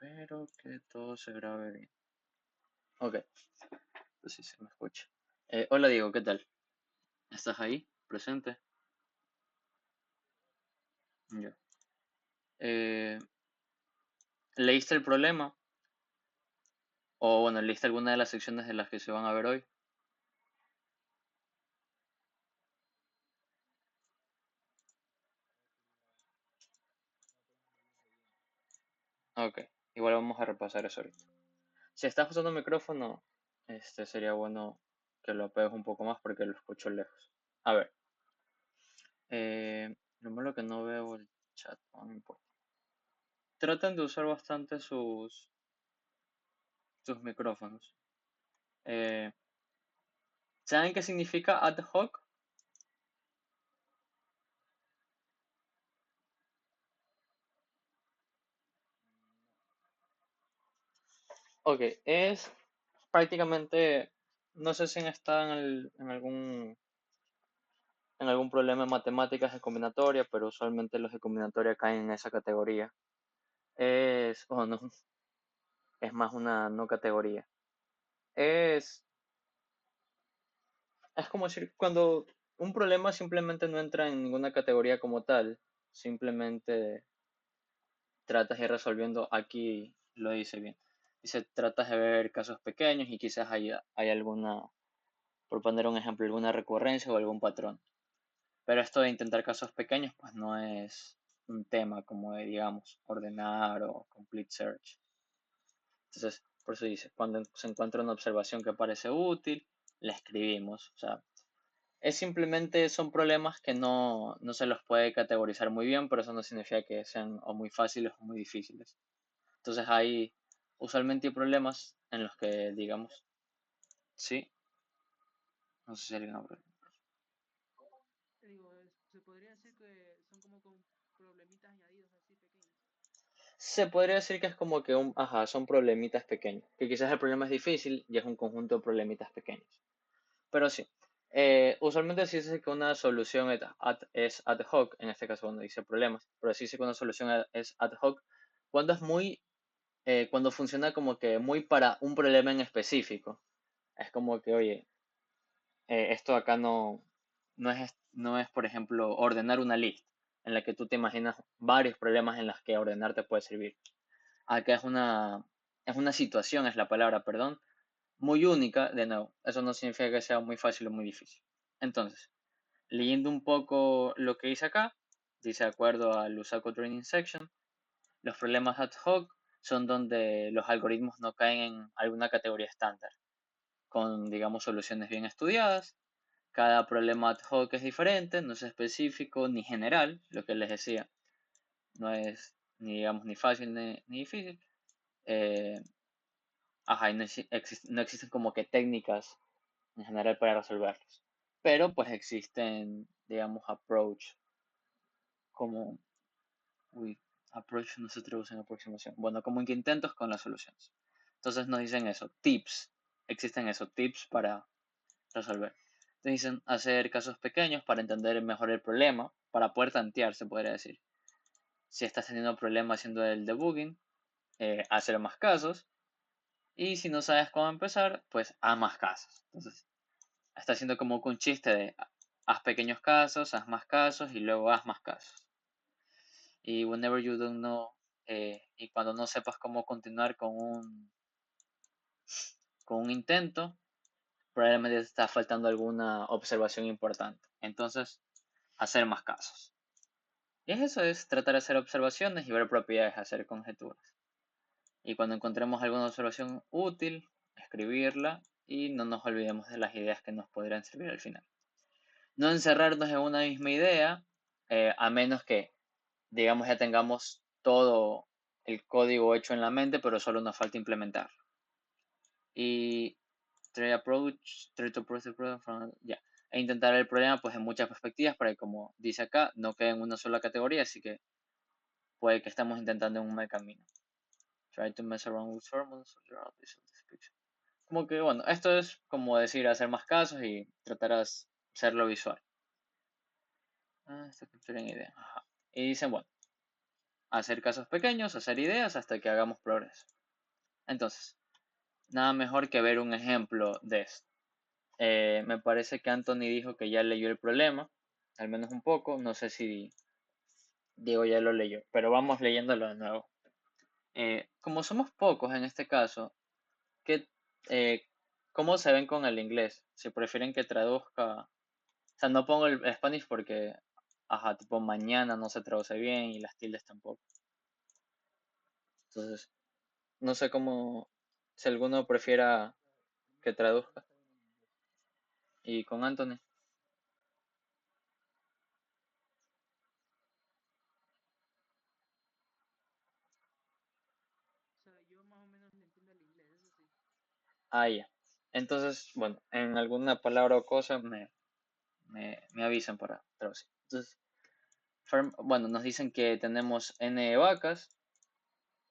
Espero que todo se grabe bien. Ok, pues sí se me escucha. Hola Diego, ¿qué tal? ¿Estás ahí? ¿Presente? Ya. Eh, ¿Leíste el problema? O bueno, ¿leíste alguna de las secciones de las que se van a ver hoy? Ok, igual vamos a repasar eso ahorita. Si estás usando micrófono, sería bueno que lo apagues un poco más porque lo escucho lejos. A ver, lo malo que no veo el chat, no me importa. Traten de usar bastante sus micrófonos. Eh, ¿Saben qué significa ad hoc? Ok, es prácticamente, no sé si está en algún problema de matemáticas de combinatoria, pero usualmente los de combinatoria caen en esa categoría. No, es más una no categoría. Es, es como decir, cuando un problema simplemente no entra en ninguna categoría como tal, simplemente tratas de ir resolviendo, aquí lo dice bien. Dice, tratas de ver casos pequeños y quizás hay alguna, por poner un ejemplo, alguna recurrencia o algún patrón. Pero esto de intentar casos pequeños, pues no es un tema como de, digamos, ordenar o complete search. Entonces, por eso dice, cuando se encuentra una observación que parece útil, la escribimos. O sea, es simplemente son problemas que no se los puede categorizar muy bien, pero eso no significa que sean o muy fáciles o muy difíciles. Entonces usualmente hay problemas en los que, digamos, sí, no sé si alguien abre. Te digo, se podría decir que son como con problemitas añadidos así pequeños. Se podría decir que es como que son problemitas pequeños, que quizás el problema es difícil y es un conjunto de problemitas pequeños. Pero sí, usualmente se dice que una solución es ad hoc, en este caso cuando dice problemas, pero se dice que una solución es ad hoc cuando cuando funciona como que muy para un problema en específico. Es como que, oye, esto acá no es, por ejemplo, ordenar una lista en la que tú te imaginas varios problemas en los que ordenar te puede servir. Acá es una situación, es la palabra, perdón, muy única, de nuevo. Eso no significa que sea muy fácil o muy difícil. Entonces, leyendo un poco lo que dice acá, dice de acuerdo al Lusaco Training Section, los problemas ad hoc son donde los algoritmos no caen en alguna categoría estándar, con, digamos, soluciones bien estudiadas. Cada problema ad hoc es diferente, no es específico ni general, lo que les decía, no es ni, digamos, ni fácil ni difícil. Eh, y no existen como que técnicas en general para resolverlos. Pero pues existen, digamos, como, uy, approach no se traduce en aproximación. Bueno, como que intentos con las soluciones. Entonces nos dicen eso, tips, existen esos tips para resolver. Te dicen hacer casos pequeños para entender mejor el problema, para poder tantear, se podría decir. Si estás teniendo problemas haciendo el debugging, hacer más casos. Y si no sabes cómo empezar, pues haz más casos. Entonces, está haciendo como que un chiste de haz pequeños casos, haz más casos y luego haz más casos. Y whenever you don't know, y cuando no sepas cómo continuar con un intento, probablemente te está faltando alguna observación importante. Entonces, hacer más casos. Y eso es tratar de hacer observaciones y ver propiedades, hacer conjeturas. Y cuando encontremos alguna observación útil, escribirla y no nos olvidemos de las ideas que nos podrían servir al final. No encerrarnos en una misma idea, a menos que, digamos, ya tengamos todo el código hecho en la mente, pero solo nos falta implementar. Y try to approach the problem from, ya. E intentar el problema pues en muchas perspectivas para que, como dice acá, no quede en una sola categoría, así que puede que estamos intentando en un mal camino. Try to mess around with formulas. Como que, bueno, esto es como decir hacer más casos y tratar de hacerlo visual. Esta captura en idea. Ajá. Y dicen, bueno, hacer casos pequeños, hacer ideas hasta que hagamos progreso. Entonces, nada mejor que ver un ejemplo de esto. Me parece que Anthony dijo que ya leyó el problema, al menos un poco. No sé si Diego ya lo leyó, pero vamos leyéndolo de nuevo. Como somos pocos en este caso, ¿qué, eh, ¿cómo se ven con el inglés? Si prefieren que traduzca, o sea, no pongo el Spanish porque, ajá, tipo mañana no se traduce bien y las tildes tampoco. Entonces, no sé cómo, si alguno prefiera que traduzca. Y con Anthony. O sea, yo más o menos le entiendo el inglés, eso sí. Ah, ya. Entonces, bueno, en alguna palabra o cosa me avisan para traducir. Entonces, bueno, nos dicen que tenemos N vacas.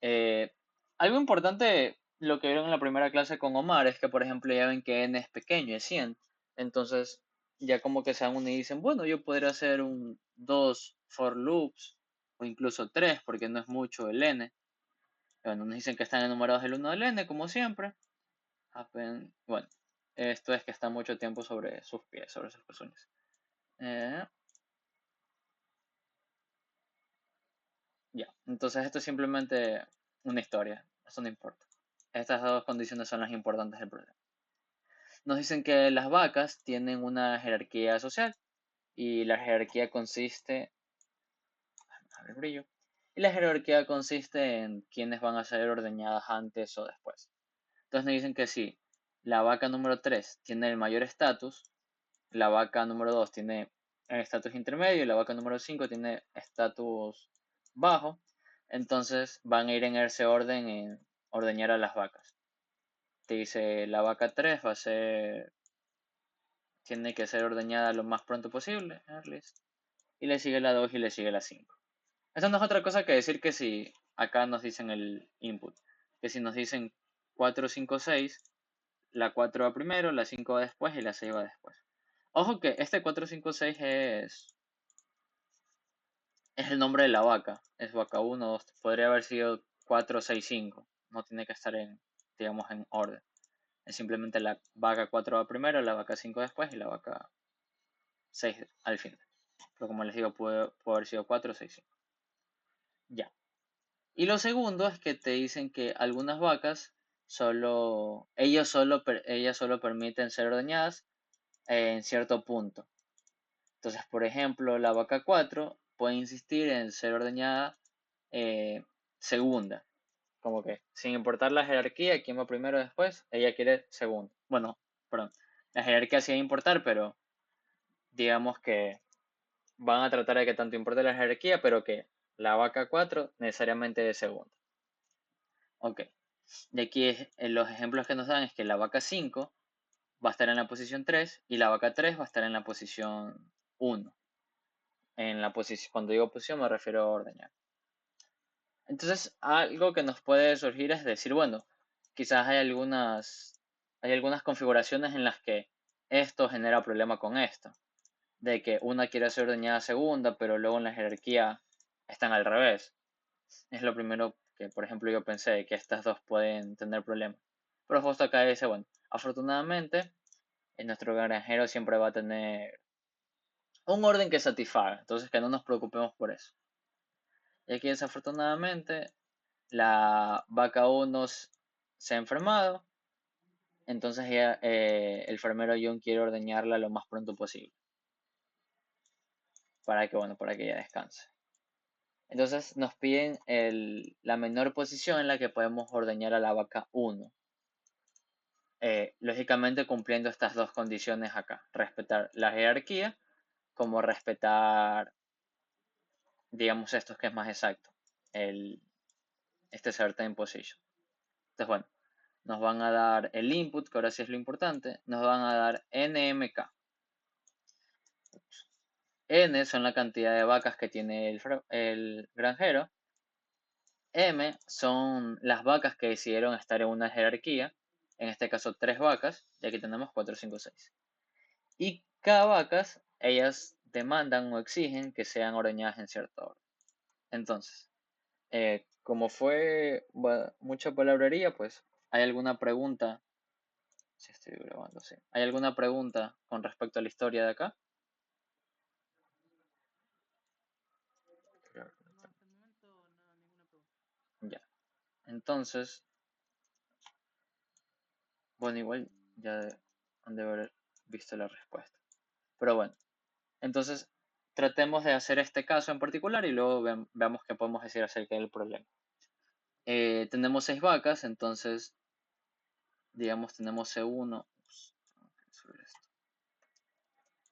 Eh, Algo importante, lo que vieron en la primera clase con Omar, es que, por ejemplo, ya ven que N es pequeño, es 100. Entonces, ya como que se dan una y dicen, bueno, yo podría hacer un 2 for loops, o incluso 3 porque no es mucho el N. Bueno, nos dicen que están enumerados el 1 del N, como siempre. Bueno, esto es que está mucho tiempo sobre sus pies, sobre sus pezuñas. Eh, ya, entonces esto es simplemente una historia, eso no importa. Estas dos condiciones son las importantes del problema. Nos dicen que las vacas tienen una jerarquía social y la jerarquía consiste, a ver, brillo, y la jerarquía consiste en quiénes van a ser ordeñadas antes o después. Entonces nos dicen que si la vaca número 3 tiene el mayor estatus, la vaca número 2 tiene estatus intermedio y la vaca número 5 tiene estatus bajo, entonces van a ir en ese orden en ordeñar a las vacas. Te dice la vaca 3 va a ser, tiene que ser ordeñada lo más pronto posible, y le sigue la 2 y le sigue la 5. Eso no es otra cosa que decir que si acá nos dicen el input, que si nos dicen 4 5 6, la 4 va primero, la 5 va después y la 6 va después. Ojo que este 4 5 6 es el nombre de la vaca. Es vaca 1, 2. Podría haber sido 4, 6, 5. No tiene que estar en, digamos, en orden. Es simplemente la vaca 4 va primero, la vaca 5 después y la vaca 6 al final. Pero como les digo, puede haber sido 4, 6, 5. Ya. Y lo segundo es que te dicen que algunas vacas ellas solo permiten ser ordeñadas en cierto punto. Entonces, por ejemplo, la vaca 4 puede insistir en ser ordeñada eh, segunda. Como que, sin importar la jerarquía, quién va primero o después, ella quiere segundo. Bueno, perdón, la jerarquía sí va a importar, pero digamos que van a tratar de que tanto importe la jerarquía, pero que la vaca 4 necesariamente es segunda. Ok, de aquí los ejemplos que nos dan es que la vaca 5 va a estar en la posición 3 y la vaca 3 va a estar en la posición 1. En la posición, cuando digo posición me refiero a ordeñar. Entonces, algo que nos puede surgir es decir, bueno, quizás hay algunas configuraciones en las que esto genera problema con esto, de que una quiere ser ordeñada segunda, pero luego en la jerarquía están al revés. Es lo primero que, por ejemplo, yo pensé que estas dos pueden tener problemas. Pero justo acá dice, bueno, afortunadamente, nuestro granjero siempre va a tener un orden que satisfaga, entonces que no nos preocupemos por eso. Y aquí desafortunadamente la vaca 1 se ha enfermado, entonces el farmero John quiere ordeñarla lo más pronto posible, para que, bueno, para que ella descanse. Entonces nos piden la menor posición en la que podemos ordeñar a la vaca 1. Lógicamente cumpliendo estas dos condiciones acá, respetar la jerarquía como respetar, digamos, esto que es más exacto, este certain position. Entonces, bueno, nos van a dar el input, que ahora sí es lo importante, nos van a dar NMK. N son la cantidad de vacas que tiene el granjero. M son las vacas que decidieron estar en una jerarquía, en este caso 3 vacas, y aquí tenemos 4, 5, 6. Y K vacas, ellas demandan o exigen que sean ordeñadas en cierto orden. Entonces, Como fue mucha palabrería, pues, ¿hay alguna pregunta? Si estoy grabando, sí. ¿Hay alguna pregunta con respecto a la historia de acá? No, hasta el momento no, ninguna pregunta. Ya. Entonces, bueno, igual ya han de haber visto la respuesta. Pero bueno, entonces tratemos de hacer este caso en particular y luego veamos qué podemos decir acerca del problema. Tenemos 6 vacas, entonces, digamos, tenemos C1. Ups, tengo que subir esto.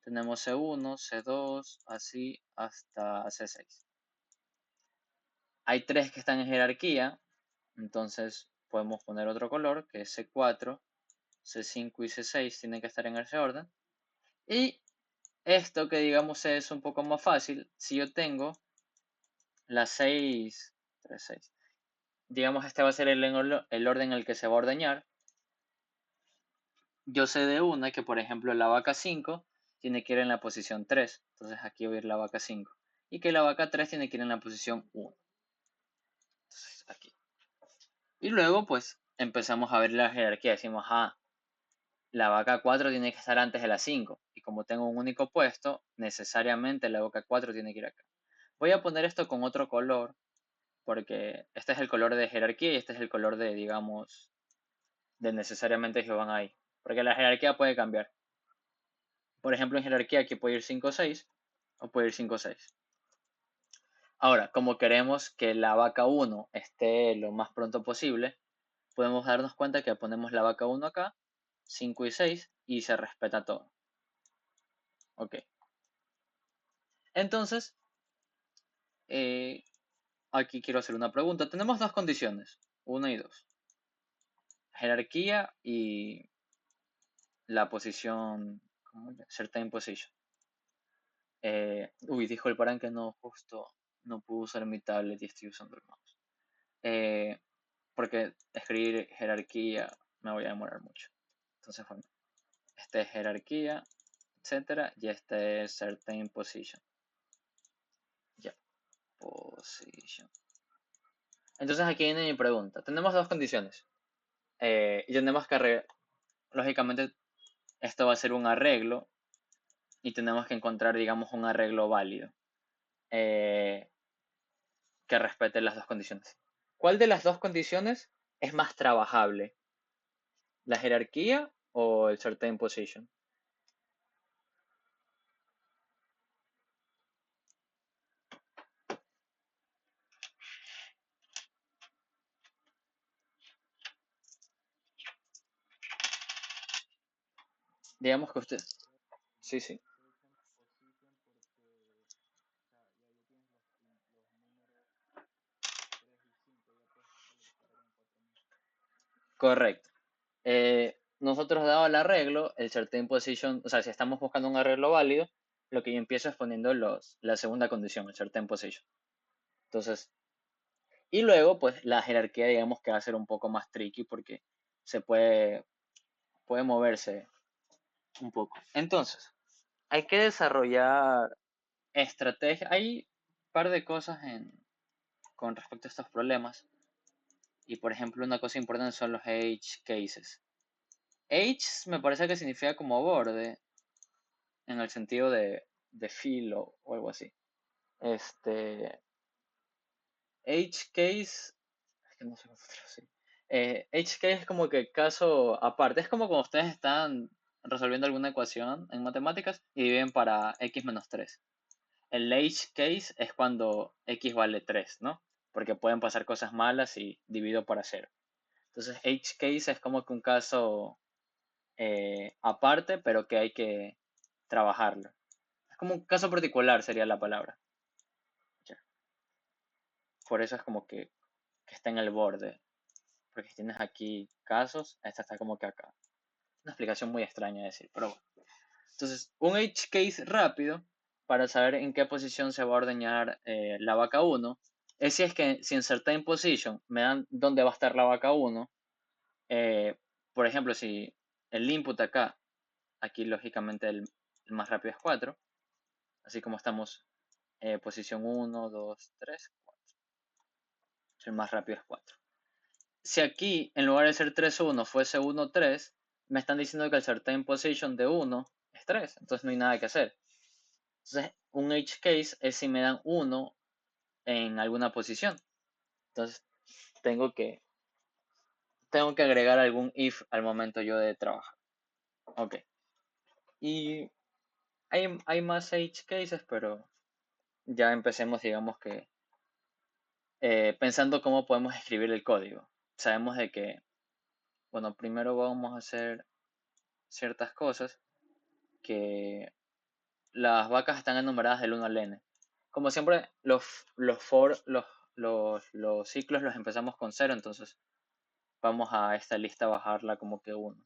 Tenemos C1, C2, así hasta C6. Hay 3 que están en jerarquía, entonces podemos poner otro color, que es C4, C5 y C6 tienen que estar en ese orden. Y esto que digamos es un poco más fácil, si yo tengo las 6, 3, 6, digamos este va a ser el orden en el que se va a ordeñar. Yo sé de una que, por ejemplo, la vaca 5 tiene que ir en la posición 3, entonces aquí voy a ir la vaca 5. Y que la vaca 3 tiene que ir en la posición 1, entonces aquí. Y luego, pues, empezamos a ver la jerarquía. Decimos, la vaca 4 tiene que estar antes de la 5. Y como tengo un único puesto, necesariamente la vaca 4 tiene que ir acá. Voy a poner esto con otro color, porque este es el color de jerarquía y este es el color de, digamos, de necesariamente que van ahí. Porque la jerarquía puede cambiar. Por ejemplo, en jerarquía aquí puede ir 5 6 o puede ir 5 6. Ahora, como queremos que la vaca 1 esté lo más pronto posible, podemos darnos cuenta que ponemos la vaca 1 acá, 5 y 6 y se respeta todo. Ok. Entonces, eh, aquí quiero hacer una pregunta. Tenemos dos condiciones, una y dos. Jerarquía y la posición, ¿cómo? Certain position. Dijo el parán que no, justo no puedo usar mi tablet y estoy usando el mouse. Porque escribir jerarquía me voy a demorar mucho. Entonces, bueno, este es jerarquía, etcétera, y este es certain position. Ya, position. Entonces aquí viene mi pregunta. Tenemos dos condiciones. Y tenemos que lógicamente, esto va a ser un arreglo y tenemos que encontrar, digamos, un arreglo válido eh, que respete las dos condiciones. ¿Cuál de las dos condiciones es más trabajable? ¿La jerarquía o el certain position? Digamos que usted... Sí, sí. Certain position porque, o sea, ya tienes los números 3 y 5 ya puedes sacar lo que faltarían 4000. Correcto. Nosotros dado el arreglo, el certain position, o sea, si estamos buscando un arreglo válido, lo que yo empiezo es poniendo la segunda condición, el certain position. Entonces, y luego, pues la jerarquía, digamos que va a ser un poco más tricky porque se puede moverse un poco. Entonces, hay que desarrollar estrategia. Hay un par de cosas con respecto a estos problemas. Y por ejemplo, una cosa importante son los edge cases. Edge me parece que significa como borde, en el sentido de filo o algo así. Este, edge case, es que no sé cómo traducir. Edge case es como que caso aparte. Es como cuando ustedes están resolviendo alguna ecuación en matemáticas y dividen para x menos 3. El edge case es cuando x vale 3, ¿no? Porque pueden pasar cosas malas y divido para 0. Entonces, edge case es como que un caso aparte, pero que hay que trabajarlo. Es como un caso particular, sería la palabra. Ya. Por eso es como que está en el borde. Porque si tienes aquí casos, esta está como que acá. Una explicación muy extraña de decir, pero bueno. Entonces, un edge case rápido para saber en qué posición se va a ordeñar la vaca 1 es si en certain position me dan dónde va a estar la vaca 1. eh, por ejemplo, si el input acá, aquí lógicamente el más rápido es 4, así como estamos posición 1, 2, 3, 4. El más rápido es 4. Si aquí, en lugar de ser 3-1 fuese 1-3, me están diciendo que el certain position de 1 es 3. Entonces no hay nada que hacer. Entonces, un edge case es si me dan 1 en alguna posición. Entonces, tengo que, tengo que agregar algún if al momento yo de trabajar. Ok. Y hay más edge cases, pero ya empecemos, digamos que, pensando cómo podemos escribir el código. Sabemos de que, bueno, primero vamos a hacer ciertas cosas que las vacas están enumeradas del 1 al n. Como siempre, los ciclos los empezamos con 0, entonces vamos a esta lista a bajarla como que 1.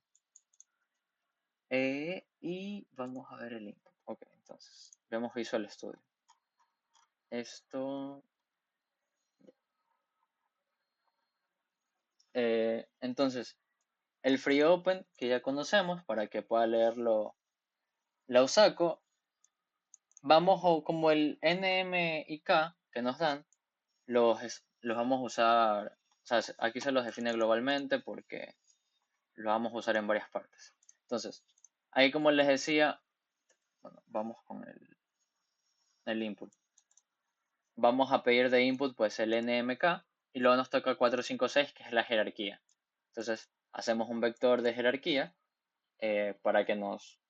Y vamos a ver el input. Ok, entonces, vemos Visual Studio. Esto... entonces, el free open que ya conocemos para que pueda leerlo la usaco. Vamos como el nm y k que nos dan, los vamos a usar, o sea, aquí se los define globalmente porque lo vamos a usar en varias partes. Entonces, ahí como les decía, bueno, vamos con el input. Vamos a pedir de input pues el nmk y luego nos toca 456 que es la jerarquía. Entonces, hacemos un vector de jerarquía para que nos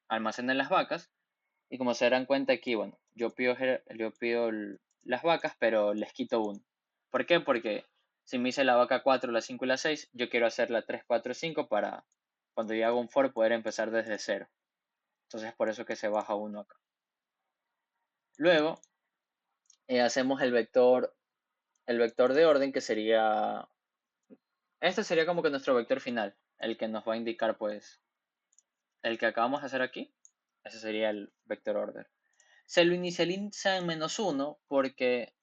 almacenen las vacas. Y como se darán cuenta aquí, bueno, yo pido las vacas, pero les quito uno. ¿Por qué? Porque si me hice la vaca 4, la 5 y la 6, yo quiero hacer la 3, 4 y 5 para cuando yo hago un for poder empezar desde cero. Entonces por eso que se baja uno acá. Luego hacemos el vector de orden que sería, este sería como que nuestro vector final, el que nos va a indicar pues el que acabamos de hacer aquí. Ese sería el vector order. Se lo inicializa en -1 porque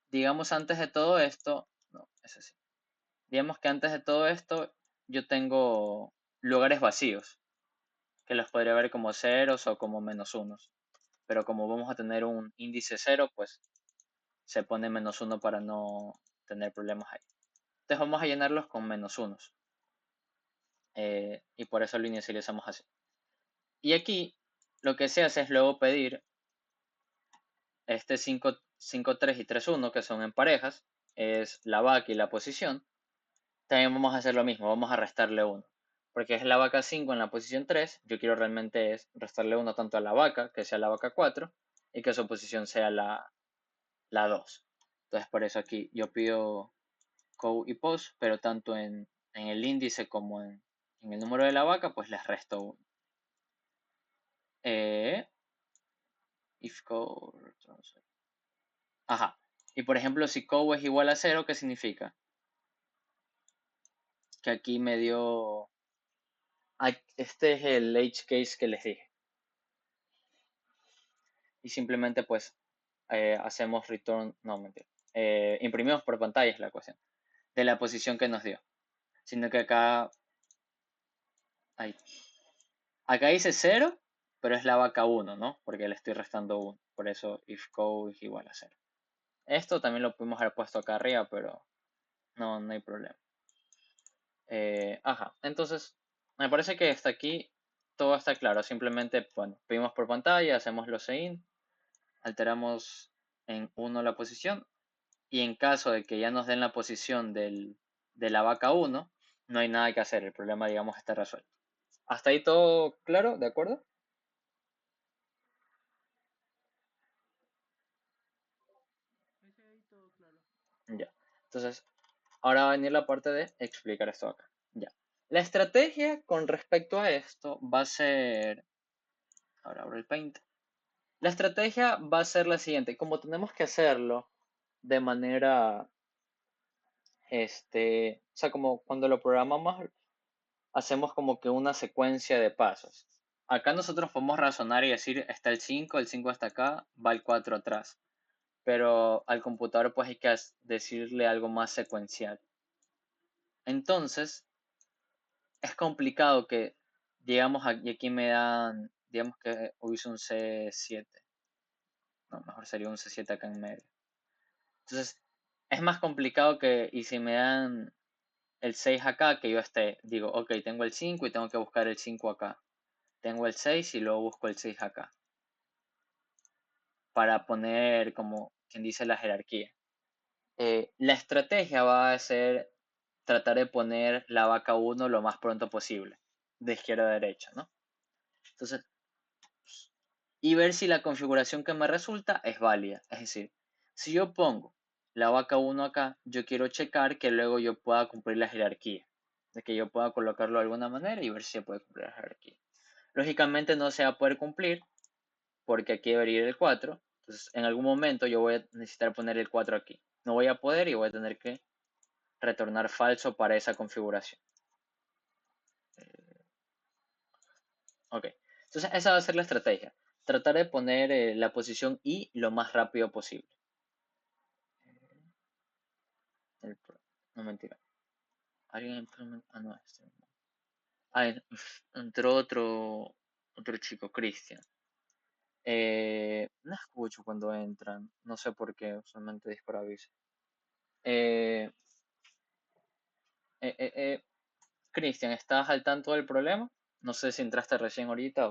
digamos antes de todo esto, no, es así. Digamos que antes de todo esto yo tengo lugares vacíos, que los podría ver como ceros o como -1. Pero como vamos a tener un índice 0, pues se pone -1 para no tener problemas ahí. Entonces vamos a llenarlos con -1. Y por eso lo inicializamos así. Y aquí lo que se hace es luego pedir este 5, 5, 3 y 3, 1, que son en parejas, es la vaca y la posición. También vamos a hacer lo mismo, vamos a restarle 1. Porque es la vaca 5 en la posición 3, yo quiero realmente es restarle 1 tanto a la vaca, que sea la vaca 4, y que su posición sea la 2. Entonces por eso aquí yo pido co y pos, pero tanto en el índice como en el número de la vaca, pues les resto 1. If co... Ajá. Y por ejemplo, si co es igual a 0, ¿qué significa? Que aquí me dio... Este es el edge case que les dije. Y simplemente pues hacemos return, no mentira, imprimimos por pantalla es la ecuación de la posición que nos dio, sino que ahí, acá dice 0, pero es la vaca 1, ¿no? Porque le estoy restando 1, por eso if co es igual a 0. Esto también lo pudimos haber puesto acá arriba, pero no hay problema. Ajá, entonces me parece que hasta aquí todo está claro, simplemente, bueno, pedimos por pantalla, hacemos los in, alteramos en 1 la posición. Y en caso de que ya nos den la posición de la vaca 1, no hay nada que hacer, el problema, digamos, está resuelto. ¿Hasta ahí todo claro? ¿De acuerdo? Ese ahí todo claro. Ya. Entonces, ahora va a venir la parte de explicar esto acá. Ya. La estrategia con respecto a esto va a ser... Ahora abro el Paint. La estrategia va a ser la siguiente. Como tenemos que hacerlo de manera... o sea, como cuando lo programamos hacemos como que una secuencia de pasos. Acá nosotros podemos razonar y decir, está el 5 está acá, va el 4 atrás. Pero al computador pues hay que decirle algo más secuencial. Entonces, es complicado que, digamos, aquí me dan, digamos que hubiese un C7. No, mejor sería un C7 acá en medio. Entonces, es más complicado que, y si me dan el 6 acá, que yo digo, ok, tengo el 5 y tengo que buscar el 5 acá. Tengo el 6 y luego busco el 6 acá. Para poner, como quien dice, la jerarquía. La estrategia va a ser tratar de poner la vaca uno lo más pronto posible, de izquierda a derecha, ¿no? Entonces, y ver si la configuración que me resulta es válida. Es decir, si yo pongo la vaca uno acá, yo quiero checar que luego yo pueda cumplir la jerarquía, de que yo pueda colocarlo de alguna manera y ver si se puede cumplir la jerarquía. Lógicamente no se va a poder cumplir porque aquí debería ir el 4. Entonces, en algún momento yo voy a necesitar poner el 4 aquí. No voy a poder y voy a tener que retornar falso para esa configuración. Ok, entonces esa va a ser la estrategia. Tratar de poner la posición I lo más rápido posible. No, mentira. Alguien implementa. Ah, no, este no. Ah, entró otro chico, Cristian. No escucho cuando entran. No sé por qué, usualmente disparo aviso. Eh, eh, eh, eh, Cristian, ¿estás al tanto del problema? No sé si entraste recién ahorita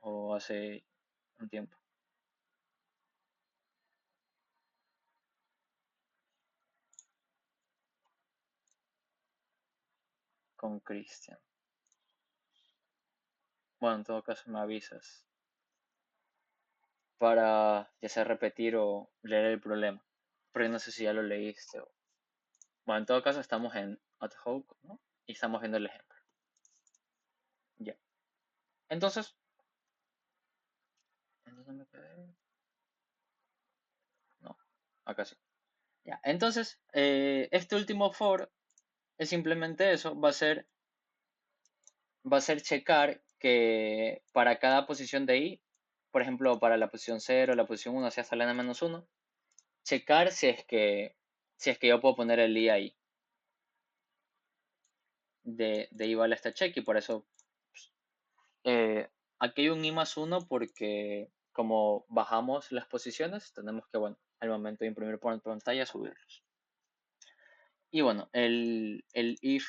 o hace un tiempo con Cristian. Bueno, en todo caso me avisas para ya sea repetir o leer el problema. Porque no sé si ya lo leíste. Bueno, en todo caso estamos en Adhoc, ¿no? Y estamos viendo el ejemplo. Ya. Entonces, ¿en dónde me quedé? No, acá sí. Ya. Entonces, este último for es simplemente eso. Va a ser checar que para cada posición de i, por ejemplo, para la posición 0, la posición 1, si hasta la n-1, checar si es que yo puedo poner el i ahí. De i vale esta check y por eso aquí hay un i más 1 porque como bajamos las posiciones, tenemos que, bueno, al momento de imprimir por pantalla, subirlos. Y bueno, el if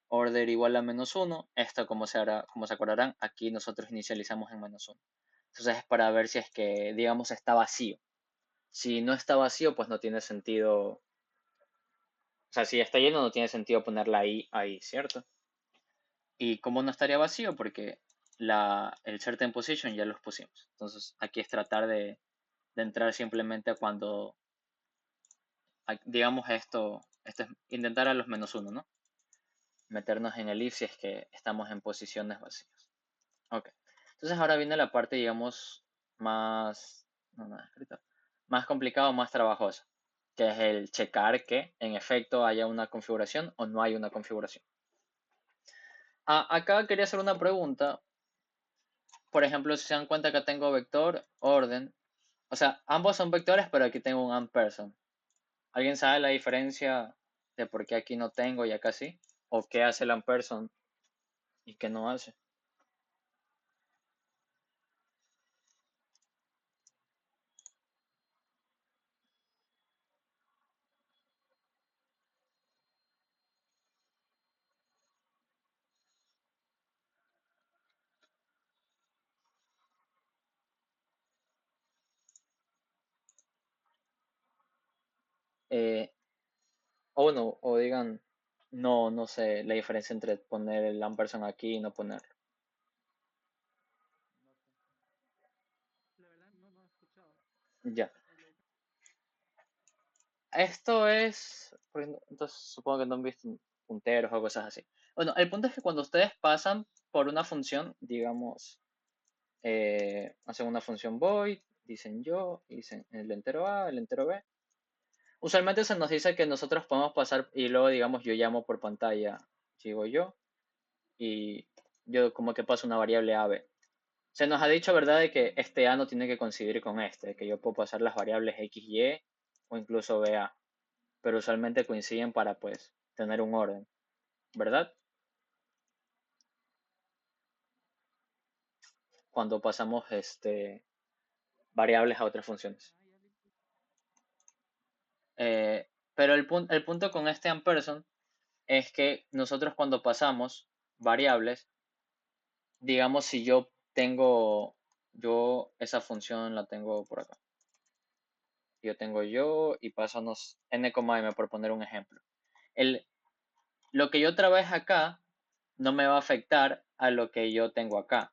order igual a -1, esto como se acordarán, aquí nosotros inicializamos en -1. Entonces es para ver si es que, digamos, está vacío. Si no está vacío, pues no tiene sentido, o sea, si está lleno, no tiene sentido ponerla ahí, ¿cierto? Y como no estaría vacío, porque el certain position ya los pusimos. Entonces aquí es tratar de entrar simplemente cuando, digamos esto es intentar a los -1, ¿no? Meternos en el if si es que estamos en posiciones vacías. Ok. Entonces ahora viene la parte, digamos, más, no, no, escrito, más complicada, más trabajosa, que es el checar que en efecto haya una configuración o no hay una configuración. Acá quería hacer una pregunta. Por ejemplo, si se dan cuenta que tengo vector, orden. O sea, ambos son vectores, pero aquí tengo un ampersand. ¿Alguien sabe la diferencia de por qué aquí no tengo y acá sí? ¿O qué hace el ampersand y qué no hace? Eh, o bueno, o digan, no sé la diferencia entre poner el ampersand aquí y no ponerlo. No sé. La verdad no he escuchado. Ya. ¿Cuál es la diferencia? Esto es, entonces supongo que no han visto punteros o cosas así. Bueno, el punto es que cuando ustedes pasan por una función, digamos, hacen una función void, dicen yo, dicen el entero A, el entero B. Usualmente se nos dice que nosotros podemos pasar y luego, digamos, yo llamo por pantalla, digo yo, y yo como que paso una variable A, B. Se nos ha dicho, ¿verdad?, de que este A no tiene que coincidir con este, que yo puedo pasar las variables X, Y o incluso B, A, pero usualmente coinciden para, pues, tener un orden, ¿verdad? Cuando pasamos variables a otras funciones. Ah, ya le entendí. Pero el punto con este ampersand es que nosotros cuando pasamos variables, digamos si yo esa función la tengo por acá. Yo tengo yo y pasanos n, m por poner un ejemplo. El, lo que yo trabaje acá no me va a afectar a lo que yo tengo acá,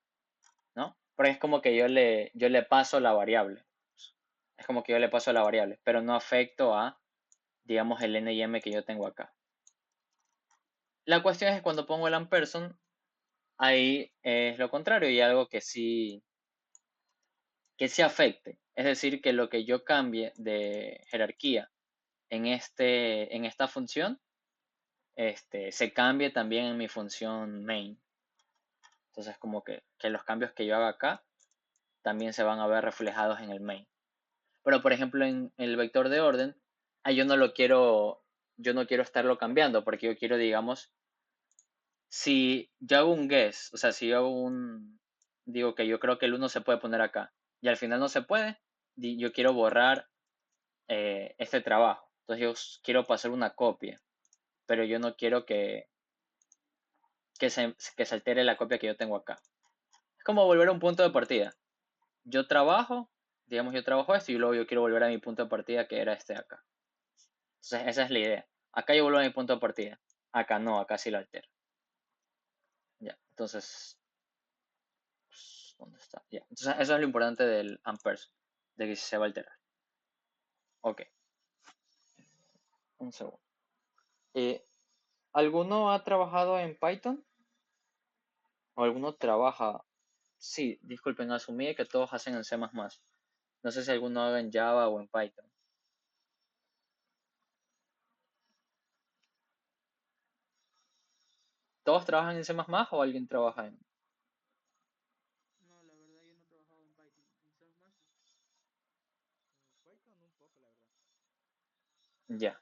¿no? Porque es como que yo le paso la variable. Es como que yo le paso la variable, pero no afecto a, digamos, el n y m que yo tengo acá. La cuestión es que cuando pongo el ampersand, ahí es lo contrario y algo que sí afecte. Es decir, que lo que yo cambie de jerarquía en esta función, se cambie también en mi función main. Entonces, como que los cambios que yo haga acá también se van a ver reflejados en el main. Pero, por ejemplo, en el vector de orden, yo no quiero estarlo cambiando, porque yo quiero, digamos, si yo hago un guess, o sea, si yo hago digo que yo creo que el uno se puede poner acá, y al final no se puede, yo quiero borrar este trabajo. Entonces yo quiero pasar una copia, pero yo no quiero que se altere la copia que yo tengo acá. Es como volver a un punto de partida. Yo trabajo, digamos, yo trabajo esto y luego yo quiero volver a mi punto de partida que era este de acá. Entonces esa es la idea. Acá yo vuelvo a mi punto de partida. Acá no, acá sí lo altero. Ya, entonces, pues, ¿dónde está? Ya, entonces eso es lo importante del ampersand, de que se va a alterar. Ok, un segundo. Eh, ¿Alguno ha trabajado en Python? ¿O alguno trabaja? Sí, disculpen, asumí que todos hacen en C++. No sé si alguno haga en Java o en Python. ¿Todos trabajan en C++ o alguien trabaja en...? No, la verdad yo no he trabajado en Python. En C++, sí. Python un poco, la verdad. Ya.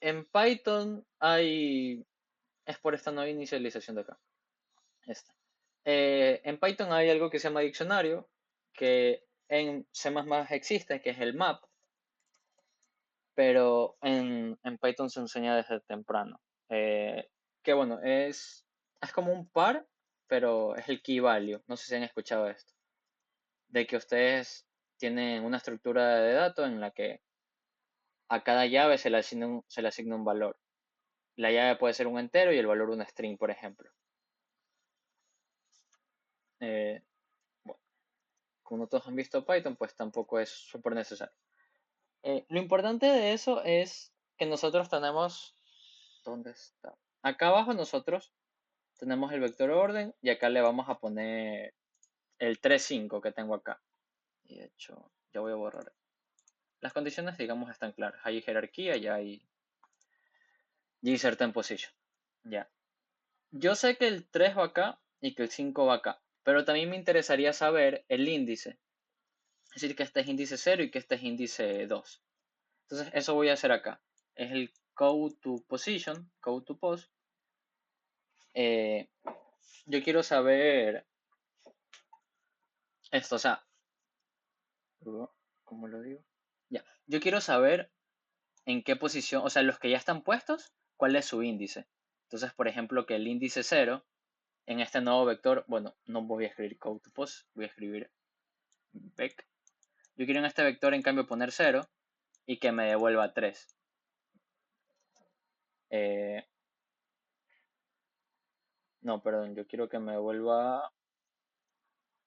En Python hay... Es por esta nueva inicialización de acá. Esta. En Python hay algo que se llama diccionario, que en C++ existe, que es el map, pero en Python se enseña desde temprano. Que bueno, es como un par, pero es el key value. No sé si han escuchado esto. De que ustedes tienen una estructura de datos en la que a cada llave se le asigna un valor. La llave puede ser un entero y el valor un string, por ejemplo. Eh, bueno, como todos han visto Python, pues tampoco es súper necesario. Lo importante de eso es que nosotros tenemos... ¿Dónde está? Acá abajo nosotros tenemos el vector orden y acá le vamos a poner el 3 5 que tengo acá. Y de hecho, ya voy a borrar. Las condiciones, digamos, están claras. Hay jerarquía y hay certain position. Ya. Yo sé que el 3 va acá y que el 5 va acá, pero también me interesaría saber el índice. Es decir, que este es índice 0 y que este es índice 2. Entonces, eso voy a hacer acá. Es el code to position, code to post. Eh, yo quiero saber esto, o sea, ¿cómo lo digo? Ya, yo quiero saber en qué posición, o sea, los que ya están puestos, cuál es su índice. Entonces, por ejemplo, que el índice 0 en este nuevo vector, bueno, no voy a escribir code to post, voy a escribir vec. Yo quiero en este vector, en cambio, poner 0 y que me devuelva 3. Eh, no, perdón, yo quiero que me devuelva...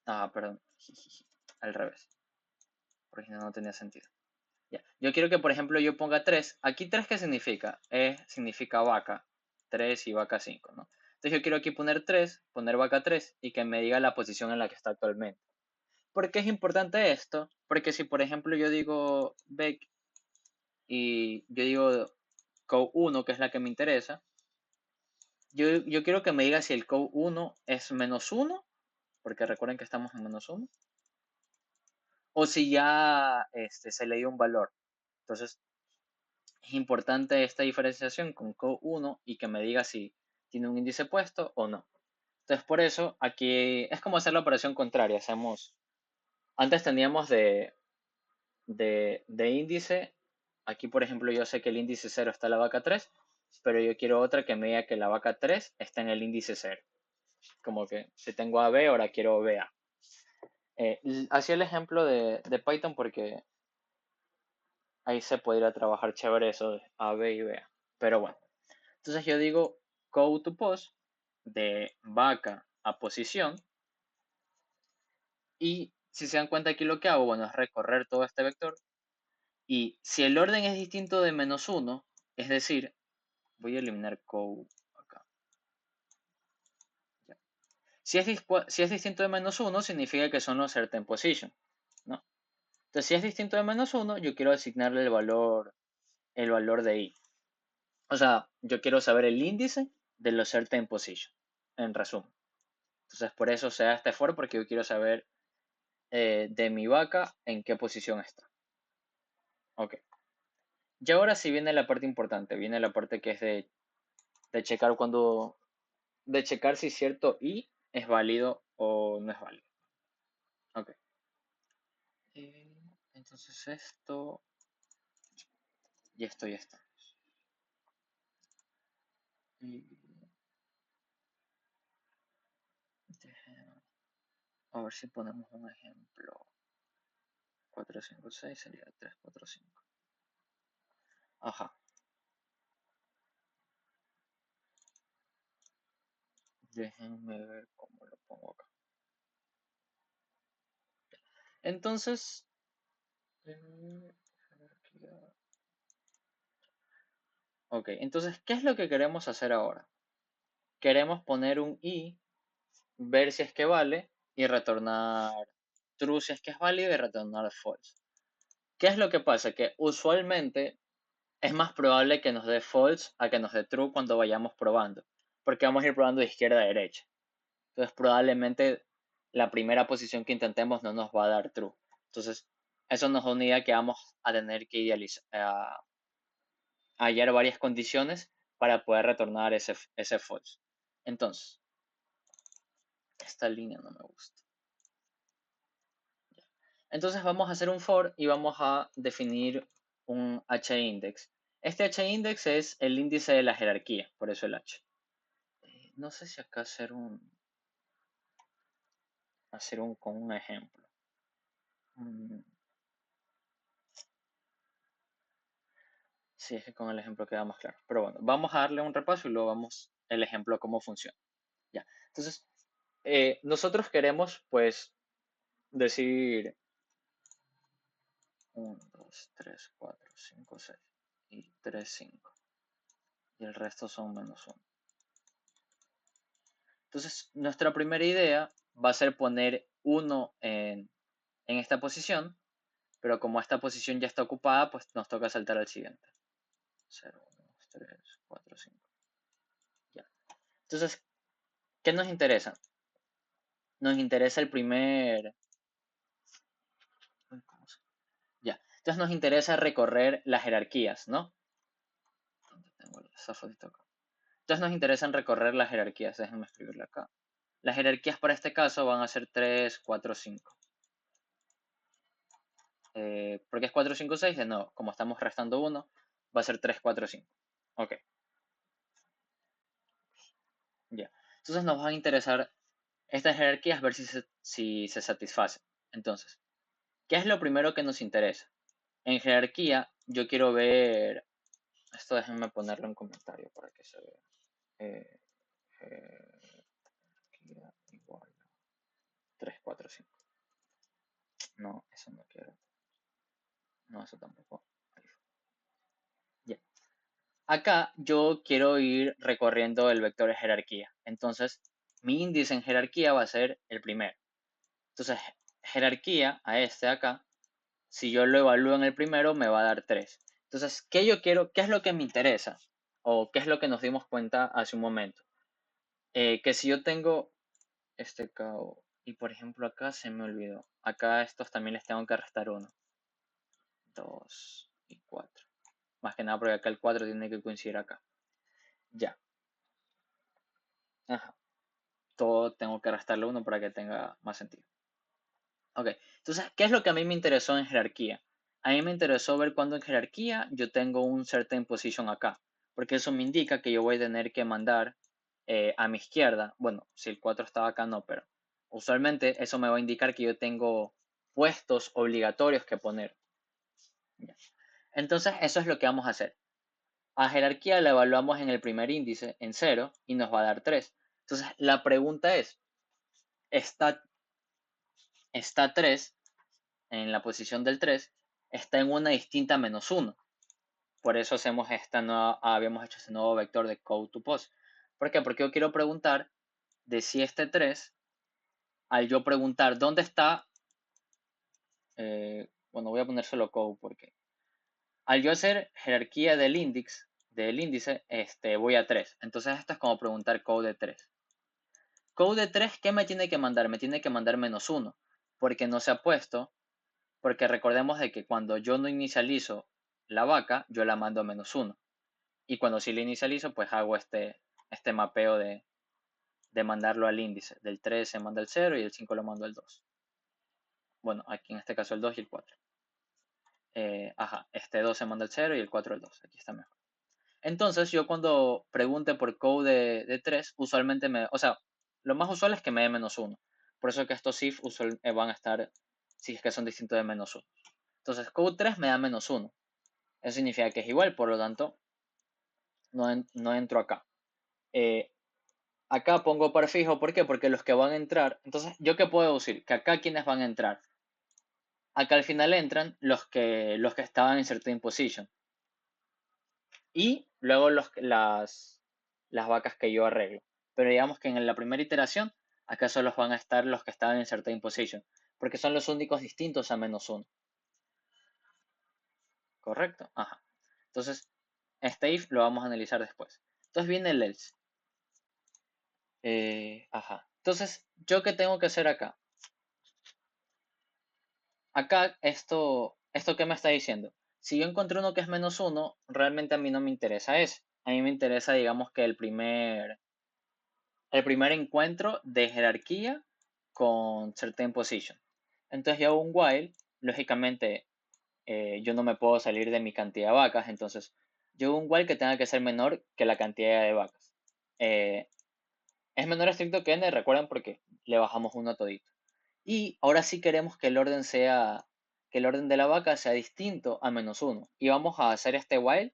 Ah, perdón, al revés, porque si no, no tenía sentido. Ya. Yo quiero que, por ejemplo, yo ponga 3. Aquí 3, ¿qué significa? Significa vaca. 3 y vaca 5, ¿no? Entonces yo quiero aquí poner 3, poner vaca 3 y que me diga la posición en la que está actualmente. ¿Por qué es importante esto? Porque si, por ejemplo, yo digo vec y yo digo co1, que es la que me interesa, yo quiero que me diga si el co1 es -1, porque recuerden que estamos en -1, o si ya se le dio un valor. Entonces, es importante esta diferenciación con co1 y que me diga si tiene un índice puesto o no. Entonces, por eso aquí es como hacer la operación contraria. Antes teníamos de índice Aquí, por ejemplo, yo sé que el índice 0 está en la vaca 3, pero yo quiero otra que me diga que la vaca 3 está en el índice 0. Como que si tengo A B, ahora quiero B A. Hacía el ejemplo de Python porque ahí se podría trabajar chévere eso de A, B y B A. Pero bueno, entonces yo digo go to post de vaca a posición. Y si se dan cuenta aquí lo que hago, bueno, es recorrer todo este vector. Y si el orden es distinto de -1, es decir, voy a eliminar co acá. Ya. Si es distinto de -1, significa que son los certain position, ¿no? Entonces, si es distinto de -1, yo quiero asignarle el valor de i. O sea, yo quiero saber el índice de los certain position, en resumen. Entonces, por eso se da este for, porque yo quiero saber de mi vaca en qué posición está. Ok. Y ahora sí viene la parte importante, viene la parte que es de checar de checar si cierto i es válido o no es válido. Ok. Entonces esto ya está. Y a ver si ponemos un ejemplo. 456 sería 345. Ajá. Déjenme ver cómo lo pongo acá. Entonces, ok, entonces, ¿qué es lo que queremos hacer ahora? Queremos poner un i, ver si es que vale y retornar true si es que es válido y retornar false. ¿Qué es lo que pasa? Que usualmente es más probable que nos dé false a que nos dé true cuando vayamos probando, porque vamos a ir probando de izquierda a derecha. Entonces probablemente la primera posición que intentemos no nos va a dar true. Entonces eso nos da una idea que vamos a tener que hallar varias condiciones para poder retornar ese false. Entonces, esta línea no me gusta. Entonces vamos a hacer un for y vamos a definir un h-index. Este h-index es el índice de la jerarquía, por eso el h. No sé si acá hacer un con un ejemplo. Mm, sí, es que con el ejemplo queda más claro. Pero bueno, vamos a darle un repaso y luego vamos el ejemplo cómo funciona. Ya. Entonces, nosotros queremos pues decir 1, 2, 3, 4, 5, 6 y 3, 5. Y el resto son -1. Entonces, nuestra primera idea va a ser poner 1 en esta posición, pero como esta posición ya está ocupada, pues nos toca saltar al siguiente. 0, 1, 2, 3, 4, 5. Ya. Entonces, ¿qué nos interesa? Nos interesa el primer... Ya. Entonces nos interesa recorrer las jerarquías, ¿no? ¿Dónde tengo esa fotito acá? Entonces nos interesan recorrer las jerarquías. Déjenme escribirla acá. Las jerarquías para este caso van a ser 3, 4, 5. Porque es 4, 5, 6, de nuevo, como estamos restando 1, va a ser 3, 4, 5. Ok, ya. Entonces nos van a interesar estas jerarquías, ver si se satisfacen. Entonces, ¿qué es lo primero que nos interesa? En jerarquía, yo quiero ver, esto déjenme ponerlo en comentario para que se vea. Jerarquía igual a 3, 4, 5. No, eso no quiero. No, eso tampoco. Ya. Acá yo quiero ir recorriendo el vector de jerarquía. Entonces, mi índice en jerarquía va a ser el primero. Entonces, jerarquía a este acá, si yo lo evalúo en el primero, me va a dar 3. Entonces, ¿qué yo quiero? ¿Qué es lo que me interesa? O qué es lo que nos dimos cuenta hace un momento. Que si yo tengo este KO y por ejemplo acá se me olvidó. Acá a estos también les tengo que restar 1, 2 y 4. Más que nada porque acá el 4 tiene que coincidir acá. Ya. Ajá. Todo tengo que restarle 1 para que tenga más sentido. Ok. Entonces, ¿qué es lo que a mí me interesó en jerarquía? A mí me interesó ver cuando en jerarquía yo tengo un certain position acá, porque eso me indica que yo voy a tener que mandar a mi izquierda. Bueno, si el 4 estaba acá, no, pero usualmente eso me va a indicar que yo tengo puestos obligatorios que poner. Entonces, eso es lo que vamos a hacer. A jerarquía la evaluamos en el primer índice, en cero, y nos va a dar 3. Entonces, la pregunta es, ¿está, está 3 en la posición del 3? ¿Está en una distinta menos uno? Por eso habíamos hecho este nuevo vector de code to post. ¿Por qué? Porque yo quiero preguntar de si este 3, al yo preguntar dónde está, bueno, voy a poner solo code porque al yo hacer jerarquía del índice, voy a 3. Entonces esto es como preguntar code de 3. Code de 3, ¿qué me tiene que mandar? Me tiene que mandar menos uno, porque no se ha puesto, porque recordemos de que cuando yo no inicializo la vaca, yo la mando a menos uno. Y cuando sí la inicializo, pues hago este mapeo de mandarlo al índice. Del 3 se manda el 0 y el 5 lo mando al 2. Bueno, aquí en este caso el 2 y el 4. Este 2 se manda el 0 y el 4 el 2. Aquí está mejor. Entonces, yo cuando pregunte por code de 3, usualmente o sea, lo más usual es que me dé menos uno. Por eso que estos if van a estar, si es que son distintos de menos uno. Entonces, code 3 me da menos uno. Eso significa que es igual, por lo tanto, no entro acá. Eh, Acá pongo par fijo, ¿por qué? Porque los que van a entrar, entonces, ¿yo qué puedo decir? Que acá quienes van a entrar. Acá al final entran los que estaban en certain position. Y luego las vacas que yo arreglo. Pero digamos que en la primera iteración, acá solo van a estar los que estaban en certain position, porque son los únicos distintos a menos uno. ¿Correcto? Ajá. Entonces, este if lo vamos a analizar después. Entonces viene el else. Entonces, ¿yo qué tengo que hacer acá? Acá, ¿esto qué me está diciendo? Si yo encontré uno que es menos uno, realmente a mí no me interesa ese. A mí me interesa, digamos, que el primer encuentro de jerarquía con certain position. Entonces yo hago un while, lógicamente yo no me puedo salir de mi cantidad de vacas, entonces yo hago un while que tenga que ser menor que la cantidad de vacas. Eh, es menor estricto que n, recuerden porque le bajamos uno a todito. Y ahora sí queremos que el orden de la vaca sea distinto a menos uno. Y vamos a hacer este while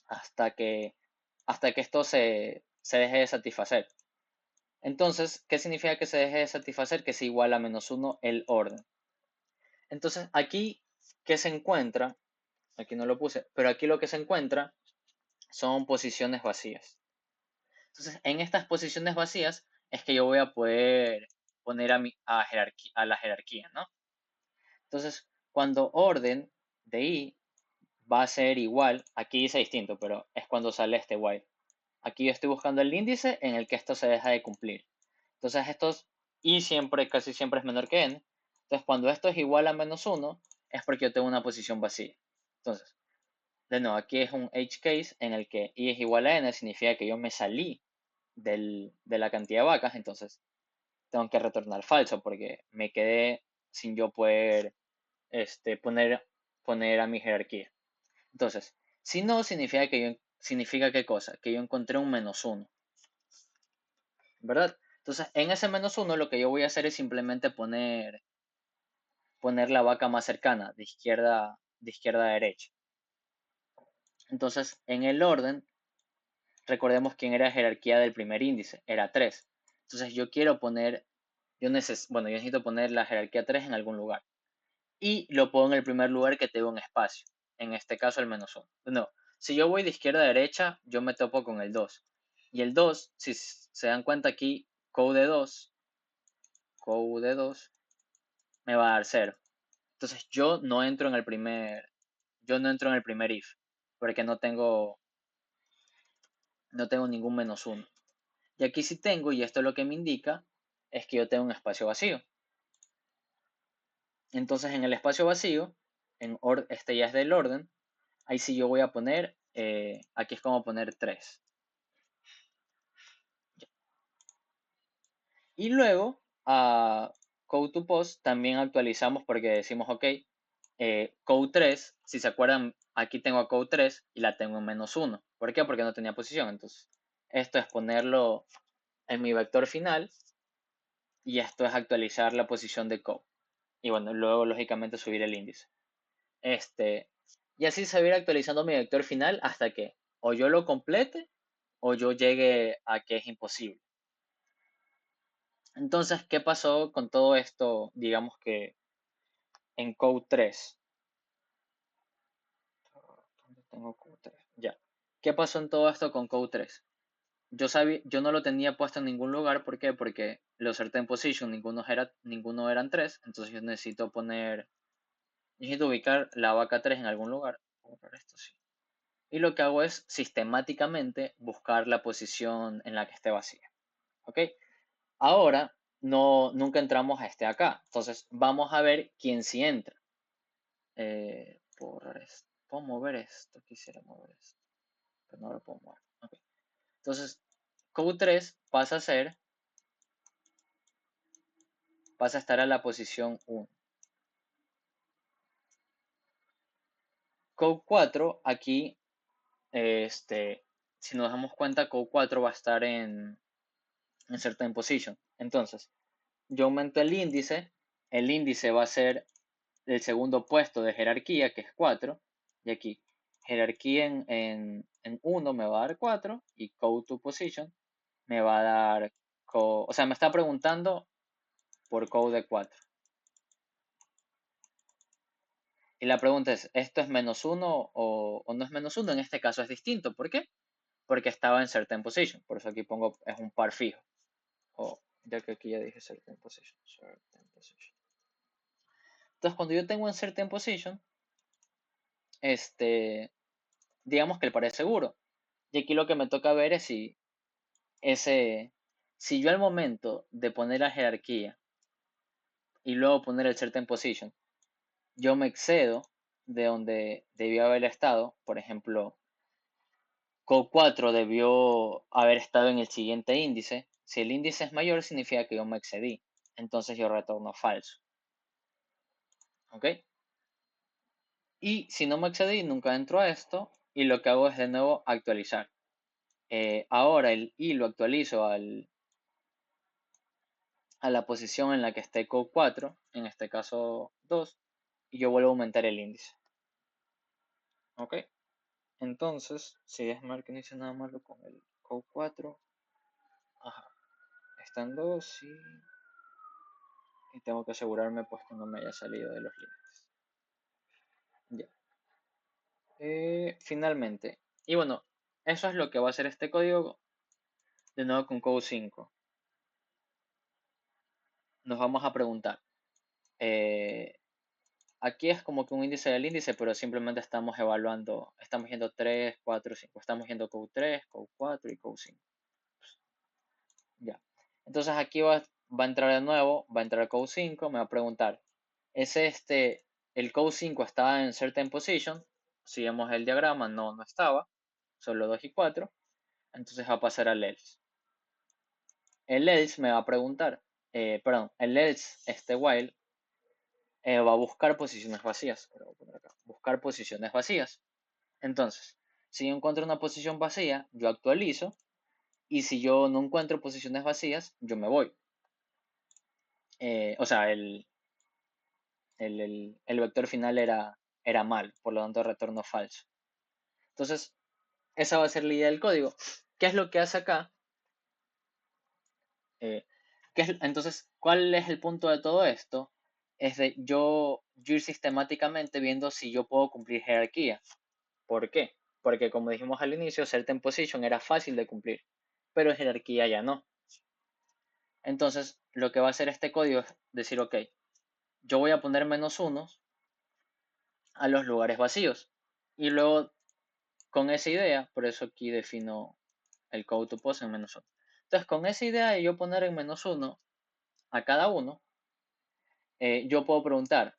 hasta que, hasta que esto se deje de satisfacer. Entonces, ¿qué significa que se deje de satisfacer? Que sea igual a menos uno el orden. Entonces, aquí, ¿qué se encuentra? Aquí no lo puse, pero aquí lo que se encuentra son posiciones vacías. Entonces, en estas posiciones vacías es que yo voy a poder poner a la jerarquía, ¿no? Entonces, cuando orden de i va a ser igual, aquí dice distinto, pero es cuando sale este while. Aquí yo estoy buscando el índice en el que esto se deja de cumplir. Entonces y casi siempre es menor que n. Entonces cuando esto es igual a menos uno, es porque yo tengo una posición vacía. Entonces, de nuevo, aquí es un edge case en el que i es igual a n, significa que yo me salí de la cantidad de vacas, entonces tengo que retornar falso porque me quedé sin yo poder poner a mi jerarquía. Entonces, si no, significa qué cosa, que yo encontré un menos uno. ¿Verdad? Entonces, en ese menos uno lo que yo voy a hacer es simplemente poner la vaca más cercana, de izquierda a derecha. Entonces, en el orden, recordemos quién era la jerarquía del primer índice, era 3. Entonces, yo necesito poner la jerarquía 3 en algún lugar. Y lo pongo en el primer lugar que tengo un espacio, en este caso el menos uno. No, si yo voy de izquierda a derecha, yo me topo con el 2. Y el 2, si se dan cuenta aquí, code2 me va a dar 0. Entonces yo no entro en el primer if, porque no tengo ningún menos uno. Y aquí sí tengo, y esto es lo que me indica, es que yo tengo un espacio vacío. Entonces en el espacio vacío, este ya es del orden, ahí sí yo voy a poner, aquí es como poner 3. Y luego a code to post también actualizamos porque decimos, ok, code 3, si se acuerdan, aquí tengo a code 3 y la tengo en -1. ¿Por qué? Porque no tenía posición. Entonces, esto es ponerlo en mi vector final y esto es actualizar la posición de code. Y bueno, luego lógicamente subir el índice. Este, y así se va a ir actualizando mi vector final hasta que o yo lo complete o yo llegue a que es imposible. Entonces, ¿qué pasó con todo esto? Digamos que en code 3. ¿Dónde tengo code 3? Ya. ¿Qué pasó en todo esto con code 3? Yo no lo tenía puesto en ningún lugar. ¿Por qué? Porque los certain position, ninguno eran 3. Entonces yo necesito ubicar la vaca 3 en algún lugar. Voy a borrar esto, sí. Y lo que hago es sistemáticamente buscar la posición en la que esté vacía. ¿Ok? Ahora, no, nunca entramos a este acá. Entonces, vamos a ver quién sí entra. Borrar esto. ¿Puedo mover esto? Quisiera mover esto. Pero no lo puedo mover. Ok. Entonces, code 3 pasa a estar a la posición 1. Code 4, aquí, si nos damos cuenta, code 4 va a estar en certain position. Entonces, yo aumento el índice va a ser el segundo puesto de jerarquía, que es 4, y aquí jerarquía en 1 me va a dar 4 y code to position me va a dar, o sea, me está preguntando por code de 4. Y la pregunta es, ¿esto es -1 o no es -1? En este caso es distinto. ¿Por qué? Porque estaba en certain position. Por eso aquí pongo, es un par fijo. O ya que aquí ya dije certain position. Certain position. Entonces, cuando yo tengo en certain position, este, digamos que el par es seguro. Y aquí lo que me toca ver es ese, si yo al momento de poner la jerarquía y luego poner el certain position, yo me excedo de donde debió haber estado, por ejemplo, code 4 debió haber estado en el siguiente índice. Si el índice es mayor, significa que yo me excedí. Entonces yo retorno falso. ¿Ok? Y si no me excedí, nunca entro a esto. Y lo que hago es de nuevo actualizar. Ahora el i lo actualizo a la posición en la que esté code 4, en este caso 2, y yo vuelvo a aumentar el índice. ¿Ok? Entonces, si es mal que no hice nada malo con el code 4, ajá, está en 2 y tengo que asegurarme pues que no me haya salido de los límites. Ya. Finalmente. Y bueno, eso es lo que va a hacer este código de nuevo con code 5. Nos vamos a preguntar. eh, Aquí es como que un índice del índice, pero simplemente estamos evaluando, estamos yendo 3, 4, 5. Estamos yendo code 3, code 4 y code 5. Ya. Entonces aquí va a entrar de nuevo, va a entrar code 5, me va a preguntar, ¿es el code 5 estaba en certain position? Si vemos el diagrama, no estaba, solo 2 y 4. Entonces va a pasar al else. El else me va a preguntar, perdón, el else, while, va a buscar posiciones vacías. Voy a poner acá, buscar posiciones vacías. Entonces, si yo encuentro una posición vacía, yo actualizo. Y si yo no encuentro posiciones vacías, yo me voy. O sea, el vector final era mal, por lo tanto retorno falso. Entonces, esa va a ser la idea del código. ¿Qué es lo que hace acá? Eh, entonces, ¿cuál es el punto de todo esto? Es de yo ir sistemáticamente viendo si yo puedo cumplir jerarquía. ¿Por qué? Porque como dijimos al inicio, certain position era fácil de cumplir, pero jerarquía ya no. Entonces, lo que va a hacer este código es decir, ok, yo voy a poner -1 a los lugares vacíos. Y luego, con esa idea, por eso aquí defino el code to pose en -1. Entonces, con esa idea de yo poner en -1 a cada uno, yo puedo preguntar,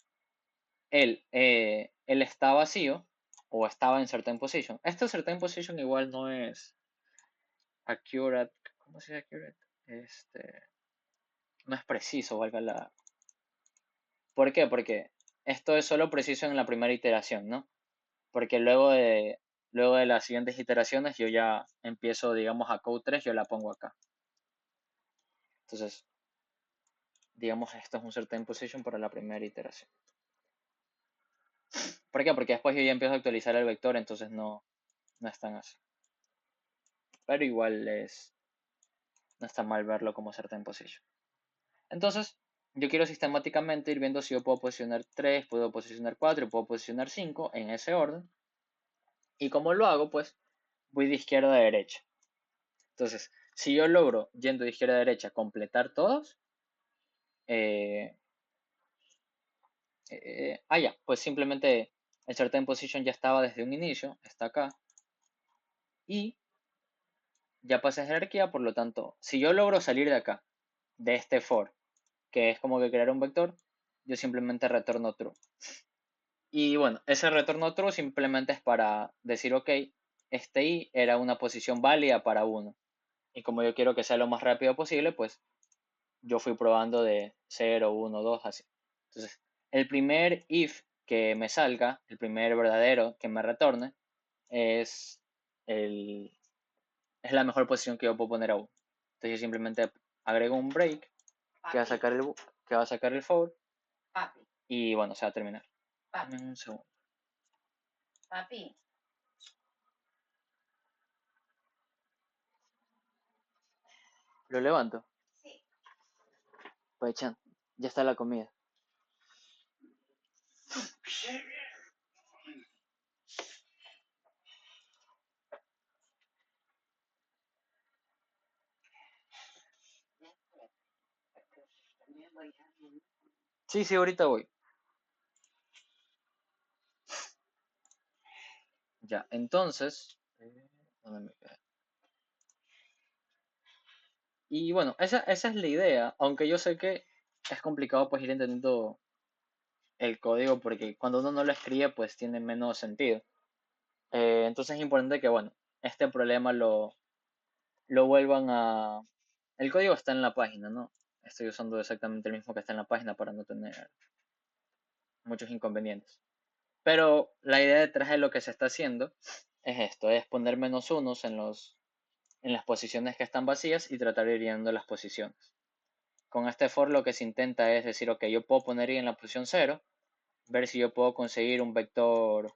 ¿él está vacío o estaba en certain position? Este certain position igual no es accurate, ¿cómo se dice accurate? No es preciso, valga la... ¿Por qué? Porque esto es solo preciso en la primera iteración, ¿no? Porque luego de las siguientes iteraciones yo ya empiezo, digamos, a code 3, yo la pongo acá. Entonces, digamos, esto es un certain position para la primera iteración. ¿Por qué? Porque después yo ya empiezo a actualizar el vector, entonces no es tan así. Pero igual no está mal verlo como certain position. Entonces, yo quiero sistemáticamente ir viendo si yo puedo posicionar 3, puedo posicionar 4 y puedo posicionar 5 en ese orden. Y como lo hago, pues voy de izquierda a derecha. Entonces, si yo logro, yendo de izquierda a derecha, completar todos, eh, ya, pues simplemente el certain position ya estaba desde un inicio, está acá, y ya pasé en jerarquía, por lo tanto, si yo logro salir de acá, de este for, que es como que crear un vector, yo simplemente retorno true. Y bueno, ese retorno true simplemente es para decir, ok, este i era una posición válida para 1. Y como yo quiero que sea lo más rápido posible, pues yo fui probando de 0, 1, 2, así. Entonces, el primer if que me salga, el primer verdadero que me retorne, es, es la mejor posición que yo puedo poner aún. Entonces yo simplemente agrego un break que va a sacar que va a sacar el for y bueno, se va a terminar. Dame un segundo. Papi, ¿Lo levanto? sí. Pues Chan, ya está la comida. Sí, sí, ahorita voy. Ya, entonces. ¿Dónde me quedé? Y bueno, esa es la idea, aunque yo sé que es complicado pues ir entendiendo el código porque cuando uno no lo escribe pues tiene menos sentido. Entonces es importante que bueno, este problema lo vuelvan a... El código está en la página, ¿no? Estoy usando exactamente el mismo que está en la página para no tener muchos inconvenientes. Pero la idea detrás de lo que se está haciendo es esto, es poner menos unos en las posiciones que están vacías y tratar de ir llenando las posiciones. Con este for lo que se intenta es decir, ok, yo puedo poner i en la posición 0, ver si yo puedo conseguir un vector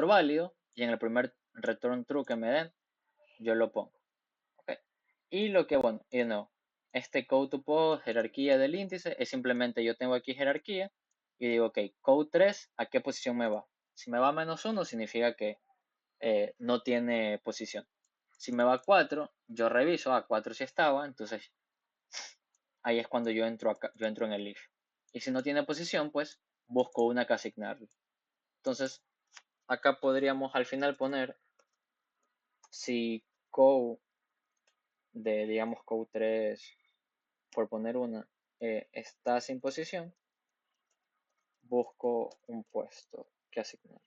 válido y en el primer return true que me den, yo lo pongo. ¿Okay? Y lo que, bueno, y de nuevo, este code to post, jerarquía del índice, es simplemente yo tengo aquí jerarquía y digo, ok, code 3, ¿a qué posición me va? Si me va a -1, significa que no tiene posición. Si me va a 4, yo reviso, a 4 si estaba, entonces ahí es cuando yo entro en el if. Y si no tiene posición, pues busco una que asignarle. Entonces, acá podríamos al final poner si code de, digamos, code 3, por poner una, está sin posición, busco un puesto que asignarle.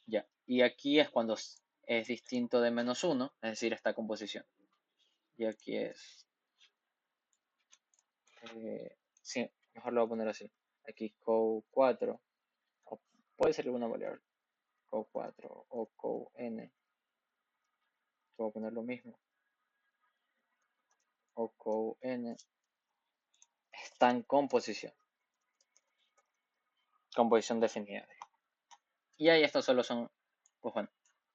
Ya, y aquí es cuando es distinto de -1, es decir, está con posición. Y aquí es, sí, mejor lo voy a poner así. Aquí code 4, o puede ser alguna variable, code 4 o code n, voy a poner lo mismo, o code n, están con posición definida. Y ahí estos solo son, pues bueno,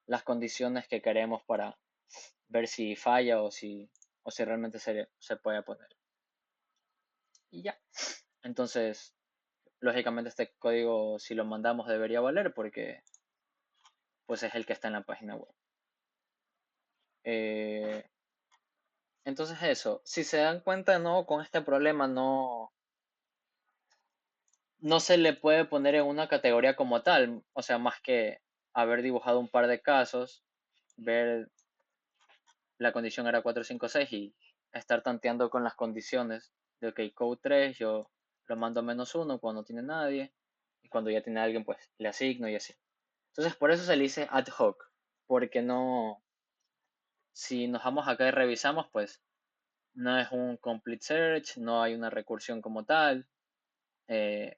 las condiciones que queremos para ver si falla o si realmente se puede poner. Y ya. Entonces, lógicamente este código si lo mandamos debería valer porque pues es el que está en la página web. Eh, entonces eso, si se dan cuenta, no, con este problema no se le puede poner en una categoría como tal, o sea, más que haber dibujado un par de casos, ver la condición era 4, 5, 6 y estar tanteando con las condiciones de ok, code 3 yo lo mando a -1 cuando no tiene nadie y cuando ya tiene alguien pues le asigno y así. Entonces por eso se le dice ad hoc, porque no, si nos vamos acá y revisamos pues no es un complete search, no hay una recursión como tal.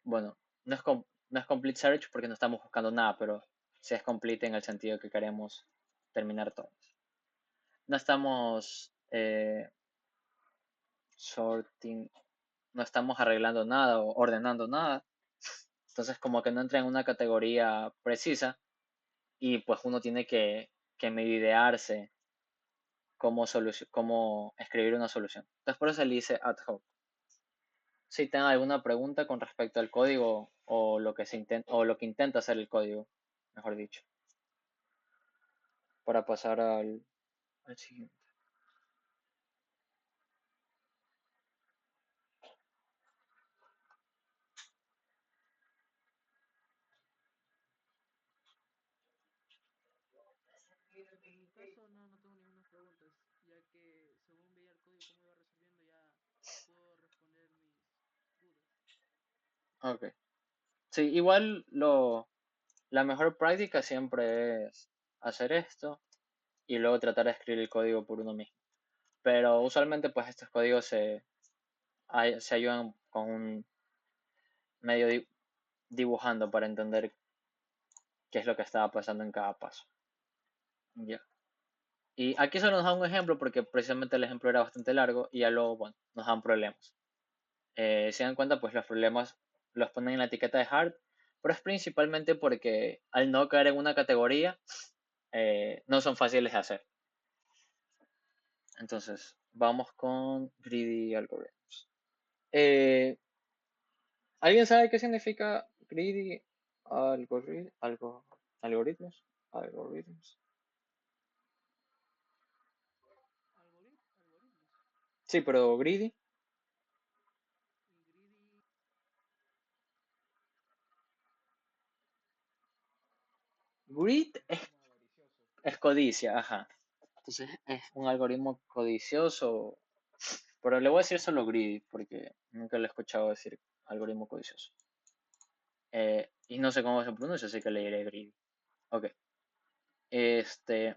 Bueno, no es complete search porque no estamos buscando nada, pero sí es complete en el sentido que queremos terminar todos. No estamos sorting, no estamos arreglando nada o ordenando nada. Entonces como que no entra en una categoría precisa y pues uno tiene que medidearse cómo escribir una solución. Entonces por eso le hice ad hoc. Si tengan alguna pregunta con respecto al código o lo que o lo que intenta hacer el código, mejor dicho, para pasar al siguiente. En mi caso no tengo ninguna preguntas, ya que según veía el código cómo iba resolviendo ya puedo responder mis dudas. Ok. Sí, igual la mejor práctica siempre es hacer esto y luego tratar de escribir el código por uno mismo. Pero usualmente pues estos códigos se ayudan con un medio dibujando para entender qué es lo que estaba pasando en cada paso. Ya. Y aquí solo nos da un ejemplo porque precisamente el ejemplo era bastante largo y ya luego, bueno, nos dan problemas. Si se dan cuenta, pues los problemas los ponen en la etiqueta de hard, pero es principalmente porque al no caer en una categoría, no son fáciles de hacer. Entonces, vamos con greedy algorithms. ¿Alguien sabe qué significa greedy algoritmos? Algoritmos. Algoritmos. Sí, pero greedy. Y greedy Greed como avaricioso. es codicia, ajá. Entonces es un algoritmo codicioso, pero le voy a decir solo greedy porque nunca le he escuchado decir algoritmo codicioso. Y no sé cómo se pronuncia, así que le diré greedy. Ok. Este,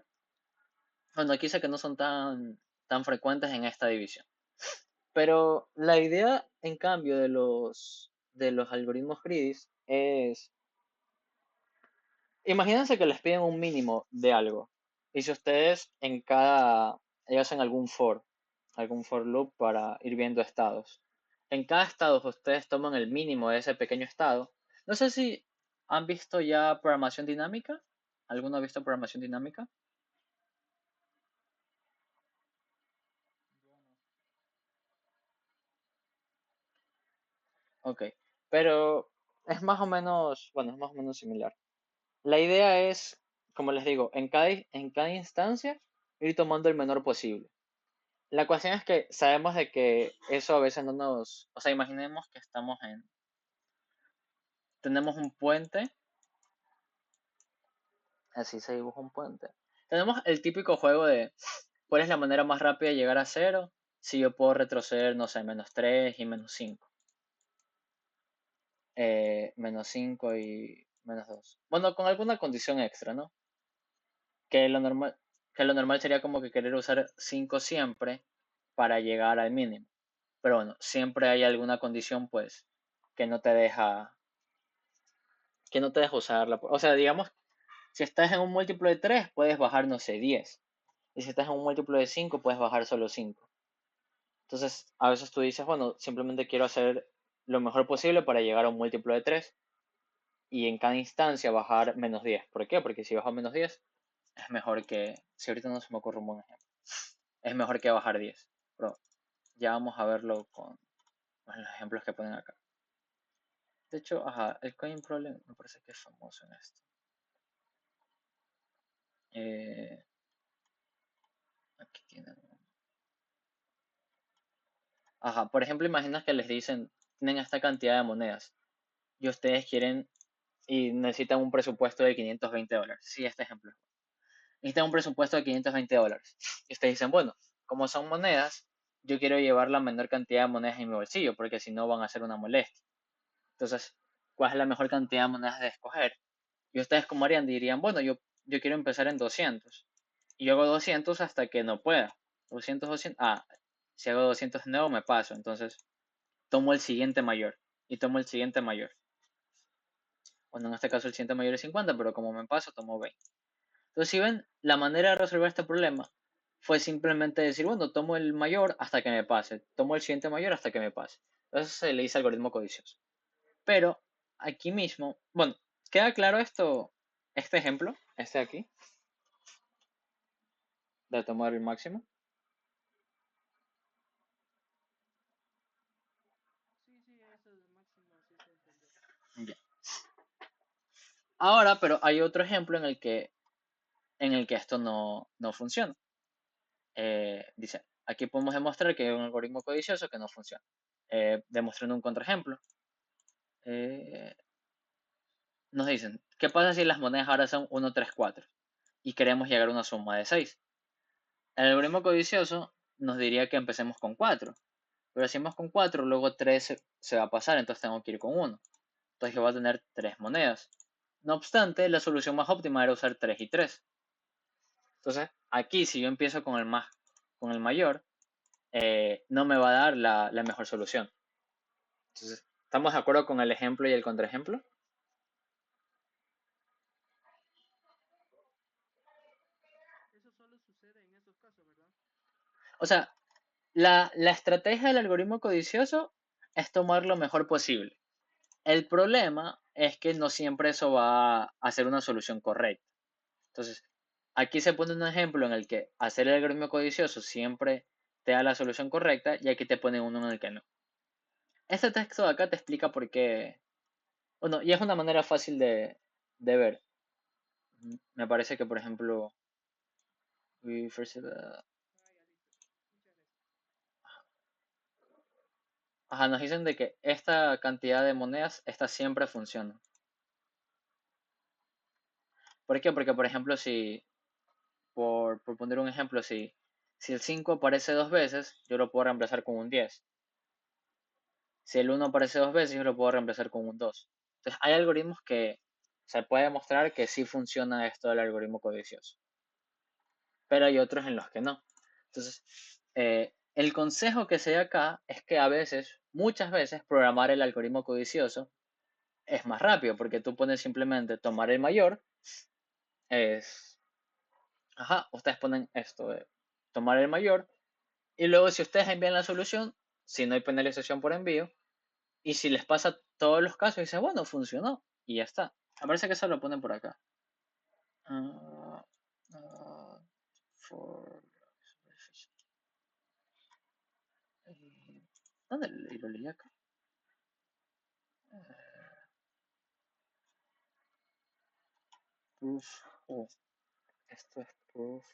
bueno, aquí sé que no son tan frecuentes en esta división. Pero la idea, en cambio, de los algoritmos greedy es, imagínense que les piden un mínimo de algo. Y si ustedes ellos hacen algún for loop para ir viendo estados. En cada estado ustedes toman el mínimo de ese pequeño estado. No sé si han visto ya programación dinámica. ¿Alguno ha visto programación dinámica? Yo no. Ok. Pero bueno, es más o menos similar. La idea es, como les digo, en cada instancia ir tomando el menor posible. La cuestión es que sabemos de que eso a veces no o sea, imaginemos que tenemos un puente, así se dibuja un puente. Tenemos el típico juego de cuál es la manera más rápida de llegar a cero si yo puedo retroceder, no sé, -3 y -5. -5 y -2. Bueno, con alguna condición extra, ¿no? Que lo normal, que lo normal sería como que querer usar 5 siempre para llegar al mínimo. Pero bueno, siempre hay alguna condición, pues, que no te deja, que no te deja usarla. O sea, digamos, si estás en un múltiplo de 3 puedes bajar, no sé, 10. Y si estás en un múltiplo de 5 puedes bajar solo 5. Entonces, a veces tú dices, bueno, simplemente quiero hacer lo mejor posible para llegar a un múltiplo de 3 y en cada instancia bajar -10. ¿Por qué? Porque si bajo -10 es mejor si ahorita no se me ocurre un buen ejemplo, es mejor que bajar 10. Pero ya vamos a verlo con los ejemplos que ponen acá. De hecho, ajá, el coin problem me parece que es famoso en esto. Eh, aquí tienen. Ajá, por ejemplo, imagina que les dicen, tienen esta cantidad de monedas y ustedes quieren y necesitan un presupuesto de $520. Sí, este ejemplo. Necesitan un presupuesto de $520. Y ustedes dicen, bueno, como son monedas, yo quiero llevar la menor cantidad de monedas en mi bolsillo porque si no van a ser una molestia. Entonces, ¿cuál es la mejor cantidad de monedas de escoger? Y ustedes como harían, dirían, bueno, yo quiero empezar en 200. Y yo hago 200 hasta que no pueda. 200, 200. Ah, Si hago 200 de nuevo, me paso. Entonces, tomo el siguiente mayor. Y tomo el siguiente mayor. Bueno, en este caso el siguiente mayor es 50, pero como me paso, tomo 20. Entonces, si ven, la manera de resolver este problema fue simplemente decir, bueno, tomo el mayor hasta que me pase. Tomo el siguiente mayor hasta que me pase. Entonces se le dice algoritmo codicioso. Pero aquí mismo, bueno, ¿queda claro esto? Este ejemplo, este de aquí, de tomar el máximo. Sí, sí, eso del máximo sí se entendió. Ya. Ahora, pero hay otro ejemplo en el que esto no funciona. Dice, aquí podemos demostrar que hay un algoritmo codicioso que no funciona. Demostrando un contraejemplo. Eh, nos dicen, ¿qué pasa si las monedas ahora son 1, 3, 4? Y queremos llegar a una suma de 6. El algoritmo codicioso nos diría que empecemos con 4. Pero si vamos con 4, luego 3 se va a pasar, entonces tengo que ir con 1. Entonces yo voy a tener 3 monedas. No obstante, la solución más óptima era usar 3 y 3. Entonces, aquí si yo empiezo con el mayor, no me va a dar la mejor solución. Entonces, ¿estamos de acuerdo con el ejemplo y el contraejemplo? Eso solo sucede en esos casos, ¿verdad? O sea, la estrategia del algoritmo codicioso es tomar lo mejor posible. El problema es que no siempre eso va a ser una solución correcta. Entonces, aquí se pone un ejemplo en el que hacer el algoritmo codicioso siempre te da la solución correcta y aquí te pone uno en el que no. Este texto de acá te explica por qué. Bueno, y es una manera fácil de ver. Me parece que, por ejemplo, we first, Ah, ya listo. Muchas gracias. ajá, nos dicen de que esta cantidad de monedas, esta siempre funciona. ¿Por qué? Porque, por ejemplo, si, por poner un ejemplo, si el 5 aparece dos veces, yo lo puedo reemplazar con un 10. Si el uno aparece dos veces, yo lo puedo reemplazar con un 2. Entonces, hay algoritmos que se puede demostrar que sí funciona esto del algoritmo codicioso, pero hay otros en los que no. Entonces, el consejo que se da acá es que a veces, muchas veces, programar el algoritmo codicioso es más rápido, porque tú pones simplemente tomar el mayor, es, ajá, ustedes ponen esto de tomar el mayor, y luego si ustedes envían la solución, si no hay penalización por envío, y si les pasa todos los casos, dicen, bueno, funcionó, y ya está. Me parece que eso lo ponen por acá. Ah, ah, for- ¿Dónde lo leí acá? Proof. Oh, esto es proof.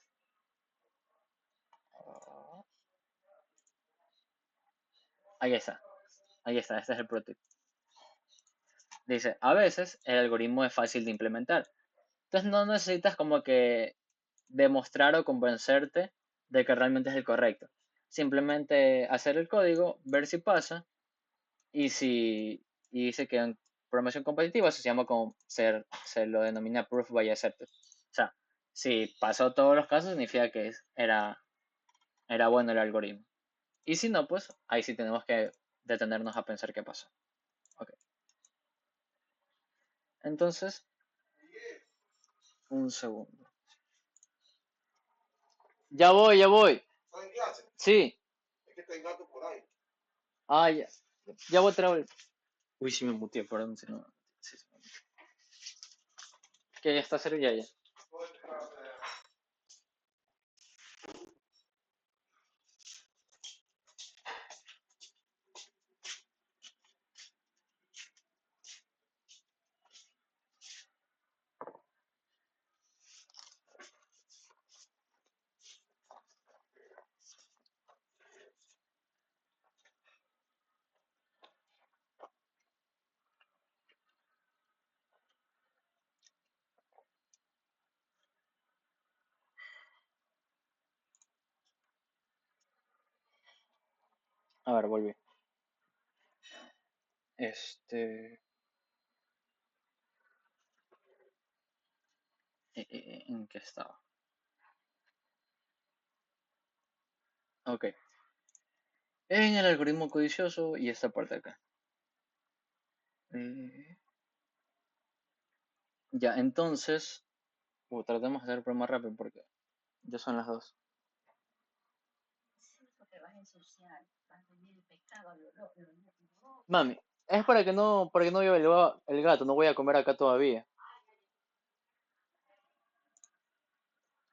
ah, Ahí está. Ahí está. Este es el protip. Dice, a veces el algoritmo es fácil de implementar. Entonces no necesitas como que demostrar o convencerte de que realmente es el correcto. Simplemente hacer el código, ver si pasa y dice que en programación competitiva se llama como se lo denomina proof by accepted. O sea, si pasó todos los casos significa que era bueno el algoritmo. Y si no, pues ahí sí tenemos que detenernos a pensar qué pasó. Ok. Entonces, un segundo. Ya voy, ya voy. ¿Estás en clase? Sí. Es que está el gato por ahí. Ah, ya. Ya voy otra vez. Uy, sí me muteé, perdón. Sí, no. Sí, sí me muteé. Que ya está servida ya. A ver, volví. Este. ¿En qué estaba? Ok. en el algoritmo codicioso y esta parte de acá. Eh, ya, entonces, tratemos de hacer el programa rápido porque ya son las 2. Siento que vas a ensuciar, vas a tener el pecado, no. Mami, es para que no viva el gato, no voy a comer acá todavía.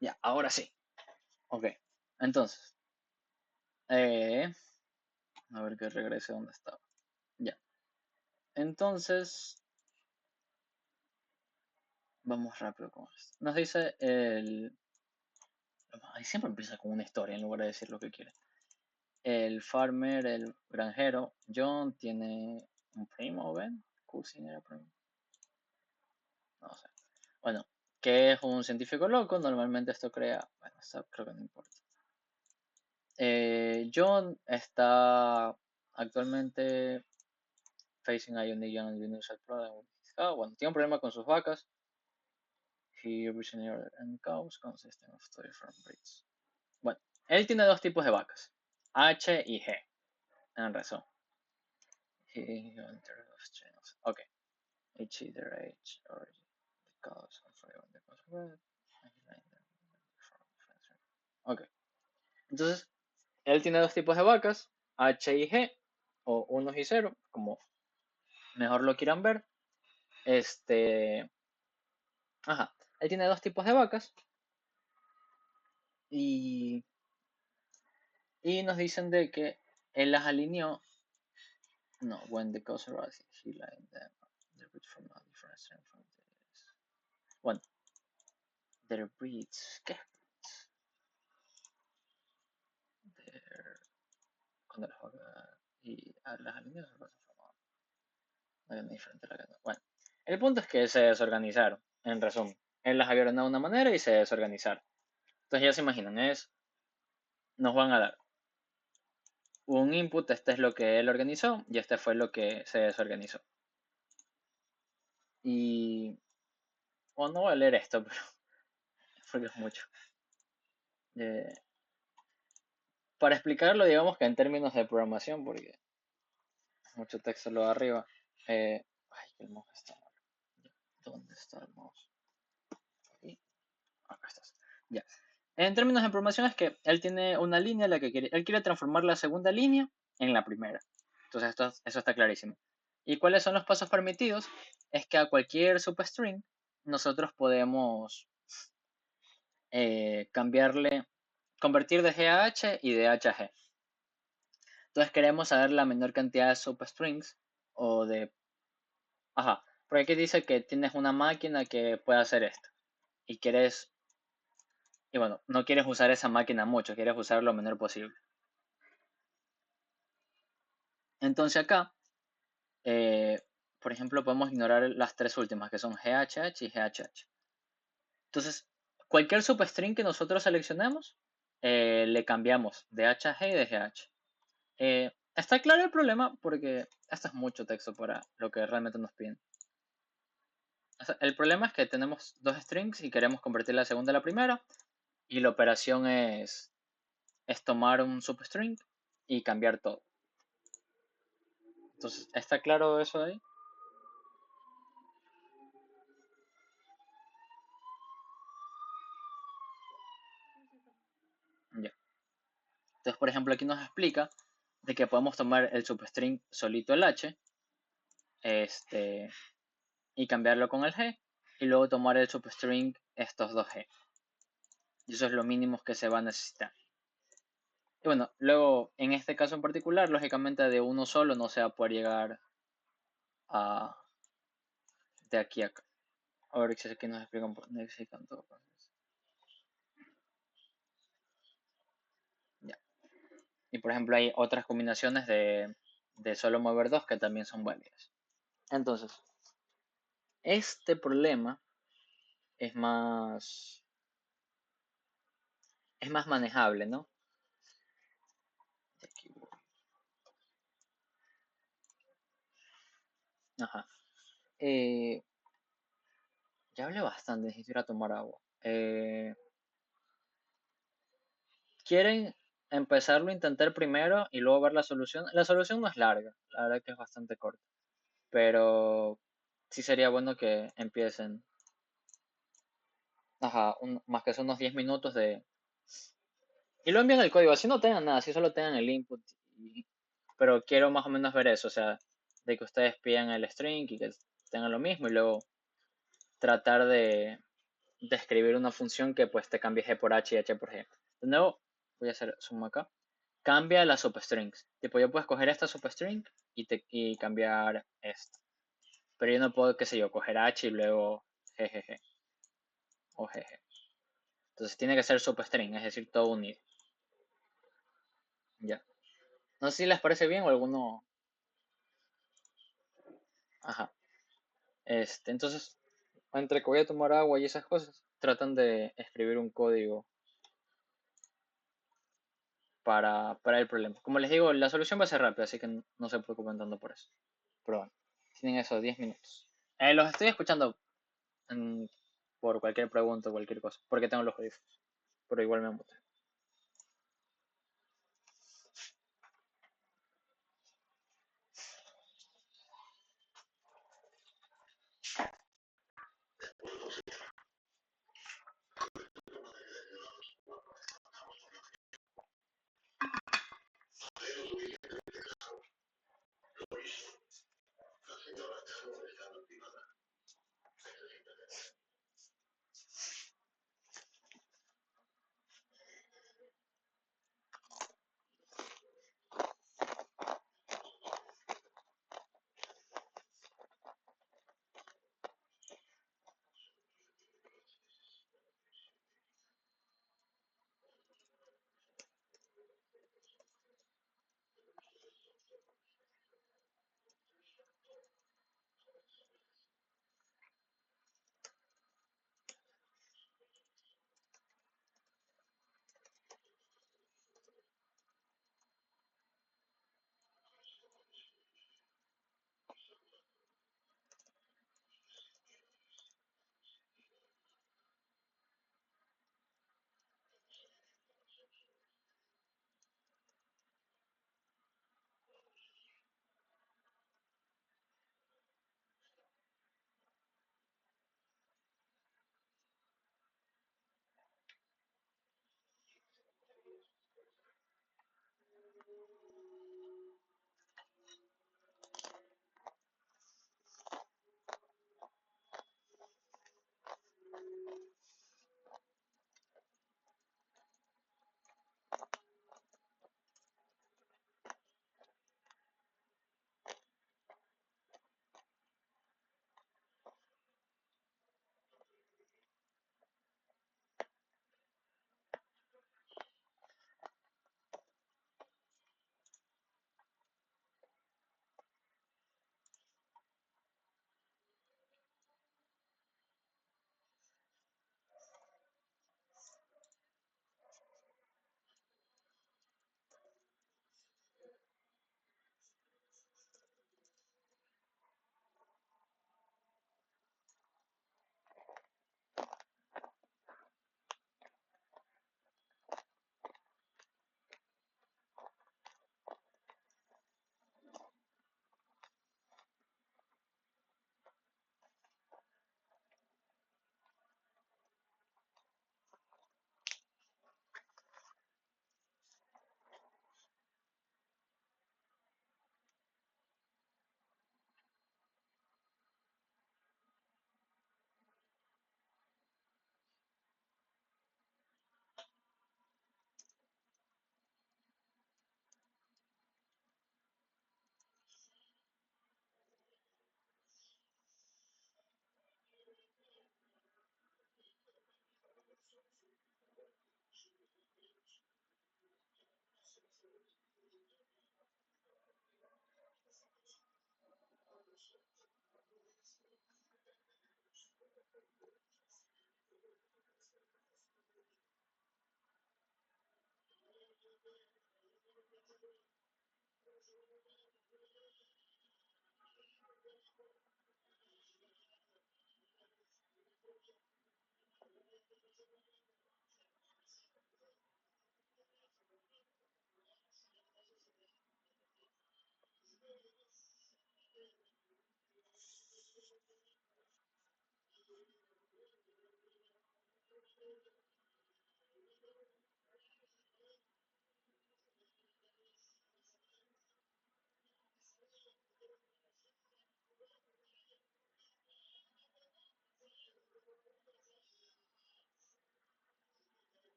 Ya, ahora sí. Ok, entonces, eh, a ver que regrese donde estaba. Ya, entonces, vamos rápido con esto. Nos dice el... Ahí siempre empieza con una historia en lugar de decir lo que quiere. El farmer, el granjero, John tiene un primo, ¿ven? Cousin era primo. No sé. Bueno, que es un científico loco, normalmente esto crea... Bueno, esto creo que no importa. John está actualmente facing a unique and unusual problem with his cow. Bueno, tiene un problema con sus vacas. He recently ordered and cows consisting of two different breeds. Bueno, él tiene dos tipos de vacas, H y G, en razón. He entered of channels. Ok, H either H or G. The cows are flavor the cows red. Ok, entonces él tiene dos tipos de vacas, H y G, o unos y cero, como mejor lo quieran ver. Ajá, él tiene dos tipos de vacas y, y nos dicen de que él las alineó. No, when the cows arrive, he lined them up. The breeds from a different strain from this. Bueno, their breeds, ¿qué? Their, cuando las vacas y las alineó se transformaron. No hay una diferente la que no. Bueno, el punto es que se desorganizaron, en resumen. Él las había ordenado de una manera y se desorganizaron. Entonces ya se imaginan, nos van a dar un input, este es lo que él organizó y este fue lo que se desorganizó. Y, no voy a leer esto, pero porque es mucho. Eh, para explicarlo, digamos que en términos de programación, porque mucho texto lo de arriba. Ay, que el mouse está mal. ¿Dónde está el mouse? Aquí. Acá estás. Ya. En términos de programación es que él tiene una línea la que él quiere transformar la segunda línea en la primera. Entonces eso está clarísimo. ¿Y cuáles son los pasos permitidos? Es que a cualquier substring nosotros podemos cambiarle, convertir de G a H y de H a G. Entonces queremos saber la menor cantidad de substrings o de... Ajá, porque aquí dice que tienes una máquina que puede hacer esto y quieres... Y bueno, no quieres usar esa máquina mucho, quieres usar lo menor posible. Entonces acá, por ejemplo, podemos ignorar las tres últimas que son GHH y GHH. Entonces, cualquier substring que nosotros seleccionemos, le cambiamos de H a G y de GH. Está claro el problema porque esto es mucho texto para lo que realmente nos piden. O sea, el problema es que tenemos dos strings y queremos convertir la segunda a la primera y la operación es tomar un substring y cambiar todo. Entonces, ¿está claro eso de ahí? Ya. Entonces, por ejemplo, aquí nos explica de que podemos tomar el substring solito el H, y cambiarlo con el G, y luego tomar el substring estos dos G. Y eso es lo mínimo que se va a necesitar. Y bueno, luego, en este caso en particular, lógicamente de uno solo no se va a poder llegar a de aquí a acá. A ver si aquí nos explican todo. Ya. Y por ejemplo, hay otras combinaciones de solo mover dos que también son válidas. Entonces, este problema es más manejable, ¿no? Aquí voy. Ajá. Ya hablé bastante, necesito ir a tomar agua. ¿Quieren empezarlo a intentar primero y luego ver la solución. La solución no es larga, la verdad que es bastante corta, pero sí sería bueno que empiecen, ajá, más que son unos 10 minutos de... Y lo envían el código, así no tengan nada, así solo tengan el input. Pero quiero más o menos ver eso, o sea, de que ustedes pidan el string y que tengan lo mismo y luego tratar de escribir una función que pues te cambie G por H y H por G. De nuevo, voy a hacer zoom acá. Cambia las substrings. Tipo, yo puedo escoger esta substring y cambiar esta. Pero yo no puedo, qué sé yo, coger H y luego GGG o GG. Entonces tiene que ser substring, es decir, todo unido. Ya. No sé si les parece bien o alguno. Ajá. Entonces, entre que voy a tomar agua y esas cosas, tratan de escribir un código para el problema. Como les digo, la solución va a ser rápida, así que no se preocupen tanto por eso. Pero bueno, tienen esos 10 minutos. Los estoy escuchando mm, por cualquier pregunta o cualquier cosa, porque tengo los audífonos, pero igual me muteo.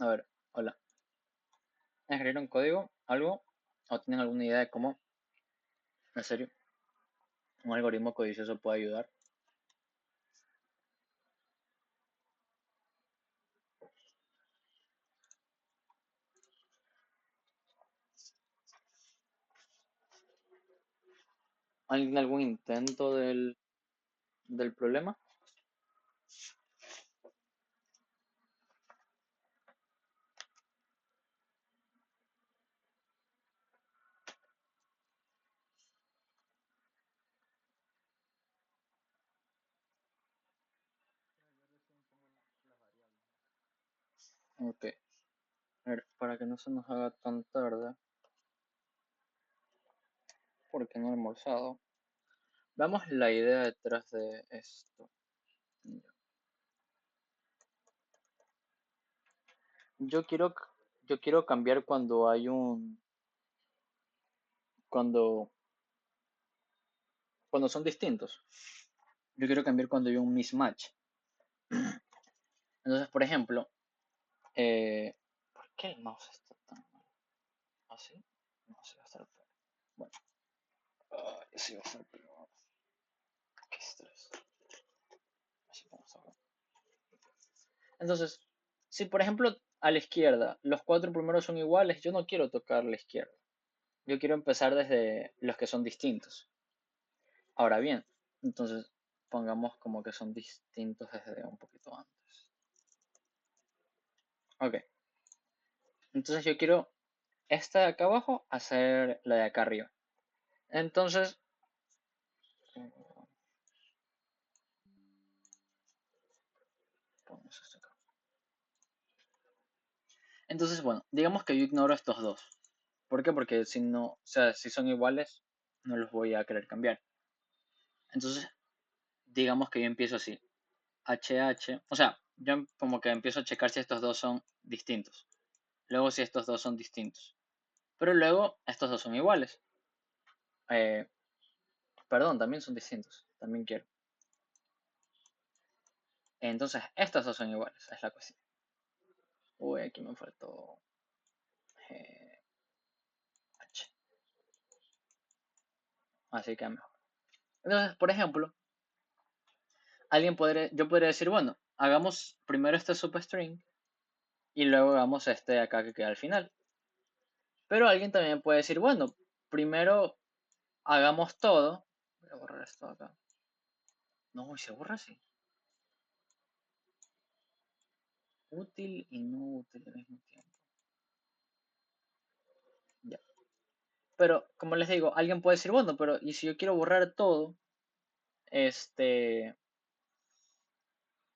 A ver, hola. ¿Escribir un código? ¿Algo? ¿O tienen alguna idea de cómo, en serio, un algoritmo codicioso puede ayudar? ¿Alguien algún intento del problema? O sea, yo recién pongo las variables. Ok. A ver, para que no se nos haga tan tarde, porque no he almorzado. Veamos la idea detrás de esto. Yo quiero, yo quiero cambiar cuando hay cuando, cuando son distintos. Yo quiero cambiar cuando hay un mismatch. Entonces, por ejemplo, ¿por qué el mouse está tan mal? ¿Así? No sé, va a estar peor. Bueno, ay, sí va a ser peor. Qué estrés. Así vamos a ver. Entonces, si por ejemplo a la izquierda los cuatro primeros son iguales, yo no quiero tocar la izquierda. Yo quiero empezar desde los que son distintos. Ahora bien, entonces pongamos como que son distintos desde un poquito antes. Ok, entonces yo quiero esta de acá abajo hacer la de acá arriba. Entonces, ponemos esto acá. Entonces, bueno, digamos que yo ignoro estos dos. ¿Por qué? Porque si no, o sea, si son iguales, no los voy a querer cambiar. Entonces, digamos que yo empiezo así. HH, o sea, yo como que empiezo a checar si estos dos son distintos. Luego si estos dos son distintos. Pero luego estos dos son iguales. Eh, perdón, también son distintos. También quiero. Entonces, estos dos son iguales, es la cuestión. Uy, aquí me faltó H. Así que mejor. Entonces, por ejemplo, yo podría decir, bueno, hagamos primero este substring y luego hagamos este de acá que queda al final. Pero alguien también puede decir, bueno, primero hagamos todo. Voy a borrar esto de acá. No, se borra así. Útil y no útil al mismo tiempo. Ya. Pero, como les digo, alguien puede decir, bueno, pero ¿y si yo quiero borrar todo?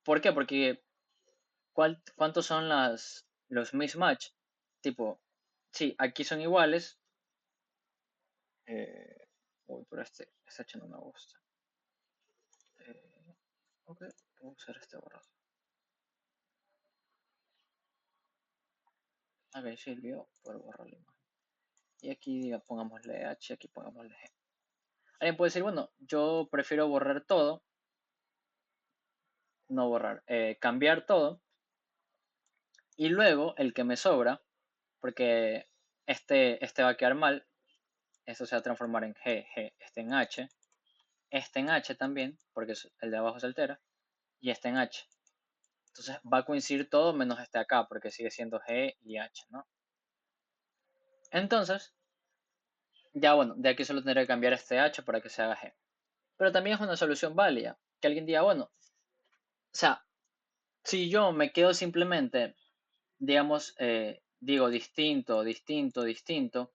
¿Por qué? Porque ¿cuántos son los mismatch? Tipo, sí, aquí son iguales. Uy, pero este hecho no me gusta. Ok, puedo usar este borrador. Ok, sirvió por borrar la imagen. Y aquí pongámosle H, aquí pongámosle G. Alguien puede decir, bueno, yo prefiero borrar todo. No borrar, cambiar todo. Y luego el que me sobra, porque este va a quedar mal. Esto se va a transformar en G, este en H. Este en H también, porque el de abajo se altera. Y este en H. Entonces va a coincidir todo menos este acá, porque sigue siendo G y H, ¿no? Entonces, ya bueno, de aquí solo tendré que cambiar este H para que se haga G. Pero también es una solución válida. Que alguien diga, bueno, o sea, si yo me quedo simplemente, digamos, digo distinto, distinto, distinto,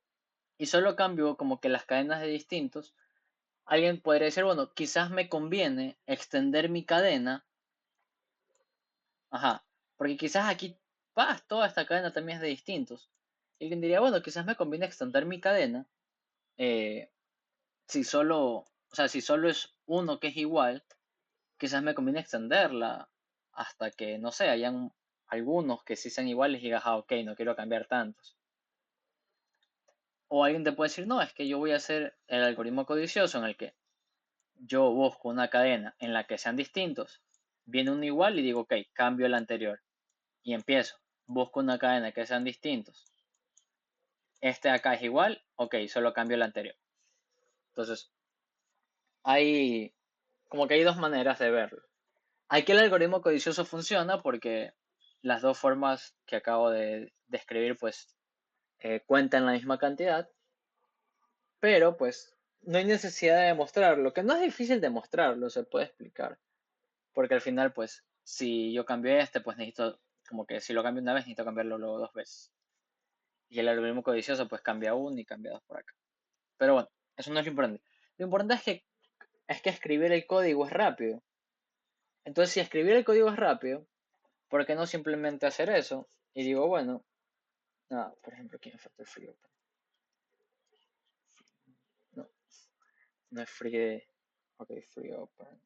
y solo cambio como que las cadenas de distintos, alguien podría decir, bueno, quizás me conviene extender mi cadena. Ajá, porque quizás aquí, toda esta cadena también es de distintos. Y alguien diría, bueno, quizás me conviene extender mi cadena. eh, si solo, o sea, si solo es uno que es igual, quizás me conviene extenderla hasta que, no sé, hayan algunos que sí sean iguales y digas, ah, ok, no quiero cambiar tantos. O alguien te puede decir, no, es que yo voy a hacer el algoritmo codicioso en el que yo busco una cadena en la que sean distintos, viene uno igual y digo, ok, cambio el anterior y empiezo. Busco una cadena que sean distintos. Este acá es igual, ok, solo cambio el anterior. Entonces, hay como que hay dos maneras de verlo. Aquí el algoritmo codicioso funciona porque las dos formas que acabo de describir pues cuentan la misma cantidad, pero pues no hay necesidad de demostrarlo, que no es difícil demostrarlo, se puede explicar, porque al final pues si yo cambio este pues necesito, como que si lo cambio una vez necesito cambiarlo luego dos veces. Y el algoritmo codicioso pues cambia uno y cambia dos por acá. Pero bueno, eso no es lo importante. Lo importante es que escribir el código es rápido. Entonces si escribir el código es rápido, ¿por qué no simplemente hacer eso? Y digo, bueno, por ejemplo aquí en Factor Free Open. No, no es free. Ok, Free Open.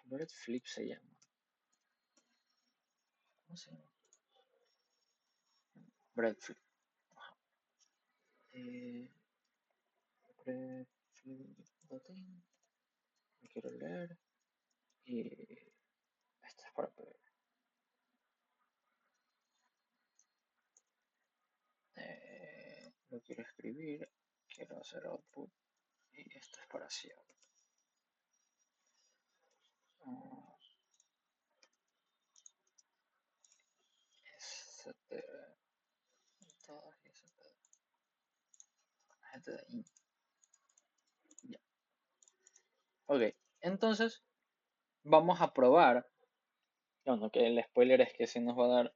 Bread Flip se llama. ¿Cómo se llama? Bread Flip. Bread Flip. Lo quiero leer. Y esto es para pegar. Lo quiero escribir. quiero hacer output y esto es para cierre. Ya. Ok, entonces vamos a probar. Bueno, que el spoiler es que si nos va a dar.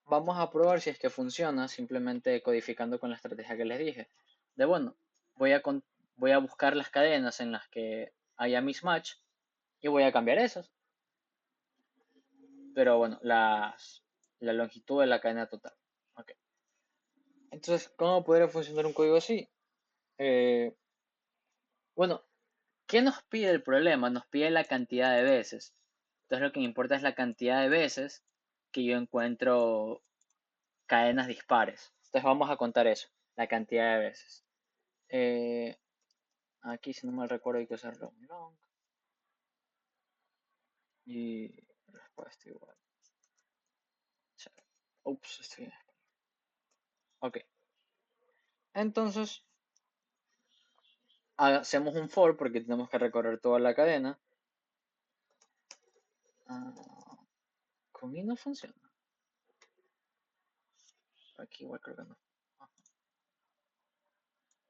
Vamos a probar si es que funciona simplemente codificando con la estrategia que les dije. De bueno, voy a buscar las cadenas en las que haya mismatch y voy a cambiar esas. Pero bueno, la longitud de la cadena total. Ok. Entonces, ¿cómo podría funcionar un código así? Bueno, ¿qué nos pide el problema? Nos pide la cantidad de veces. Entonces lo que me importa es la cantidad de veces que yo encuentro cadenas dispares. Entonces vamos a contar eso, la cantidad de veces. Aquí, si no mal recuerdo, hay que usar long y respuesta igual. Ups, estoy en español. Ok. Entonces, hacemos un for porque tenemos que recorrer toda la cadena. Con i no funciona. Aquí igual creo que no.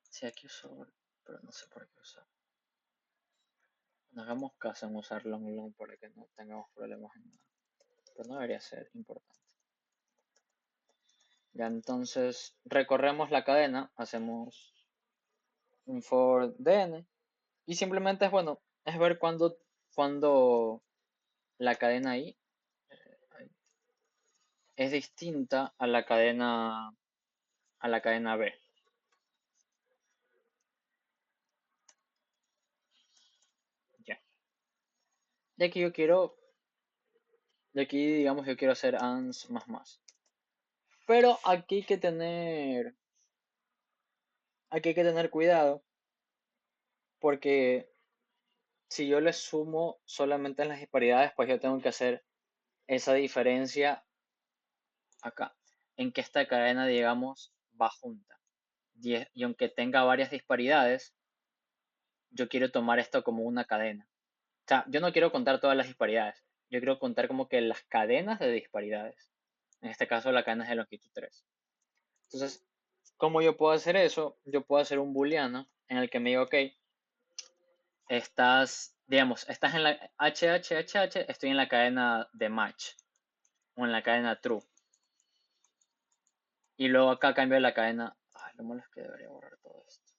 Sí, aquí uso, pero no sé por qué usar. No hagamos caso en usar long para que no tengamos problemas en nada. Pero no debería ser importante. Ya entonces recorremos la cadena, hacemos un for dn y simplemente es bueno, es ver cuando la cadena ahí es distinta a la cadena B. Ya. Y aquí digamos yo quiero hacer ans más. Pero aquí hay que tener cuidado porque si yo le sumo solamente en las disparidades, pues yo tengo que hacer esa diferencia acá, en que esta cadena, digamos, va junta. Y aunque tenga varias disparidades, yo quiero tomar esto como una cadena. O sea, yo no quiero contar todas las disparidades, yo quiero contar como que las cadenas de disparidades. En este caso, la cadena es de longitud 3. Entonces, ¿cómo yo puedo hacer eso? Yo puedo hacer un booleano en el que me diga, ok, estás en la HHHH, estoy en la cadena de match o en la cadena true. Y luego acá cambio la cadena. Ay, lo malo es que debería borrar todo esto.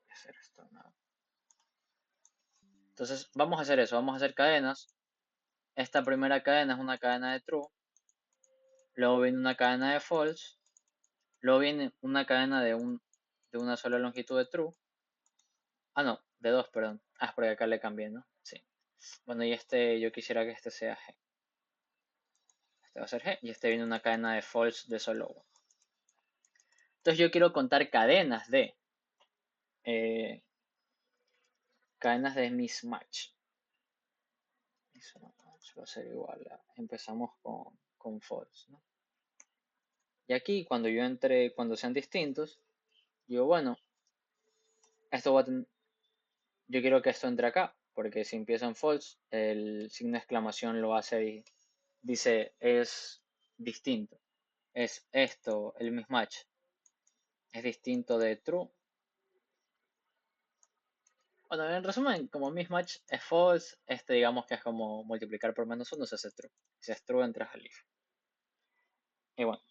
Voy a hacer esto, no. Entonces, vamos a hacer eso, vamos a hacer cadenas. Esta primera cadena es una cadena de true. Luego viene una cadena de false. Luego viene una cadena de una sola longitud de true. Ah, no, de dos, perdón. Ah, es porque acá le cambié, ¿no? Sí. Bueno, y yo quisiera que este sea G. Este va a ser G. Y este viene una cadena de false de solo 1. Entonces yo quiero contar cadenas de mismatch. Mismatch va a ser igual a, empezamos con false, ¿no? Y aquí cuando sean distintos, digo, bueno, yo quiero que esto entre acá, porque si empieza en false, el signo de exclamación lo hace y dice es distinto. Es esto, el mismatch, es distinto de true. Bueno, en resumen, como mismatch es false, digamos que es como multiplicar por -1, se hace true. Si es true, entras al if. Y bueno,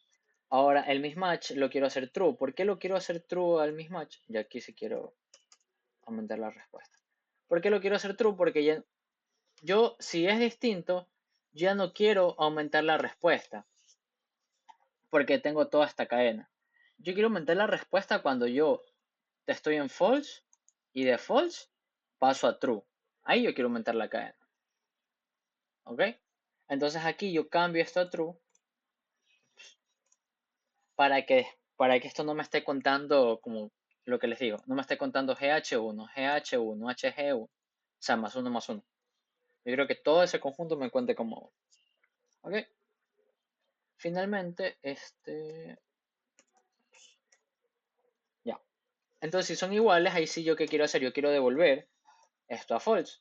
ahora el mismatch lo quiero hacer true. ¿Por qué lo quiero hacer true al mismatch? Y aquí sí quiero aumentar la respuesta. ¿Por qué lo quiero hacer true? Porque si es distinto, ya no quiero aumentar la respuesta. Porque tengo toda esta cadena. Yo quiero aumentar la respuesta cuando yo estoy en false y de false paso a true. Ahí yo quiero aumentar la cadena. ¿Ok? Entonces aquí yo cambio esto a true para que esto no me esté contando como lo que les digo, no me esté contando GH1, GH1, HG1, o sea, más uno más uno. Yo creo que todo ese conjunto me cuente como, ¿ok? Finalmente, Entonces, si son iguales, ahí sí yo qué quiero hacer, yo quiero devolver esto a false,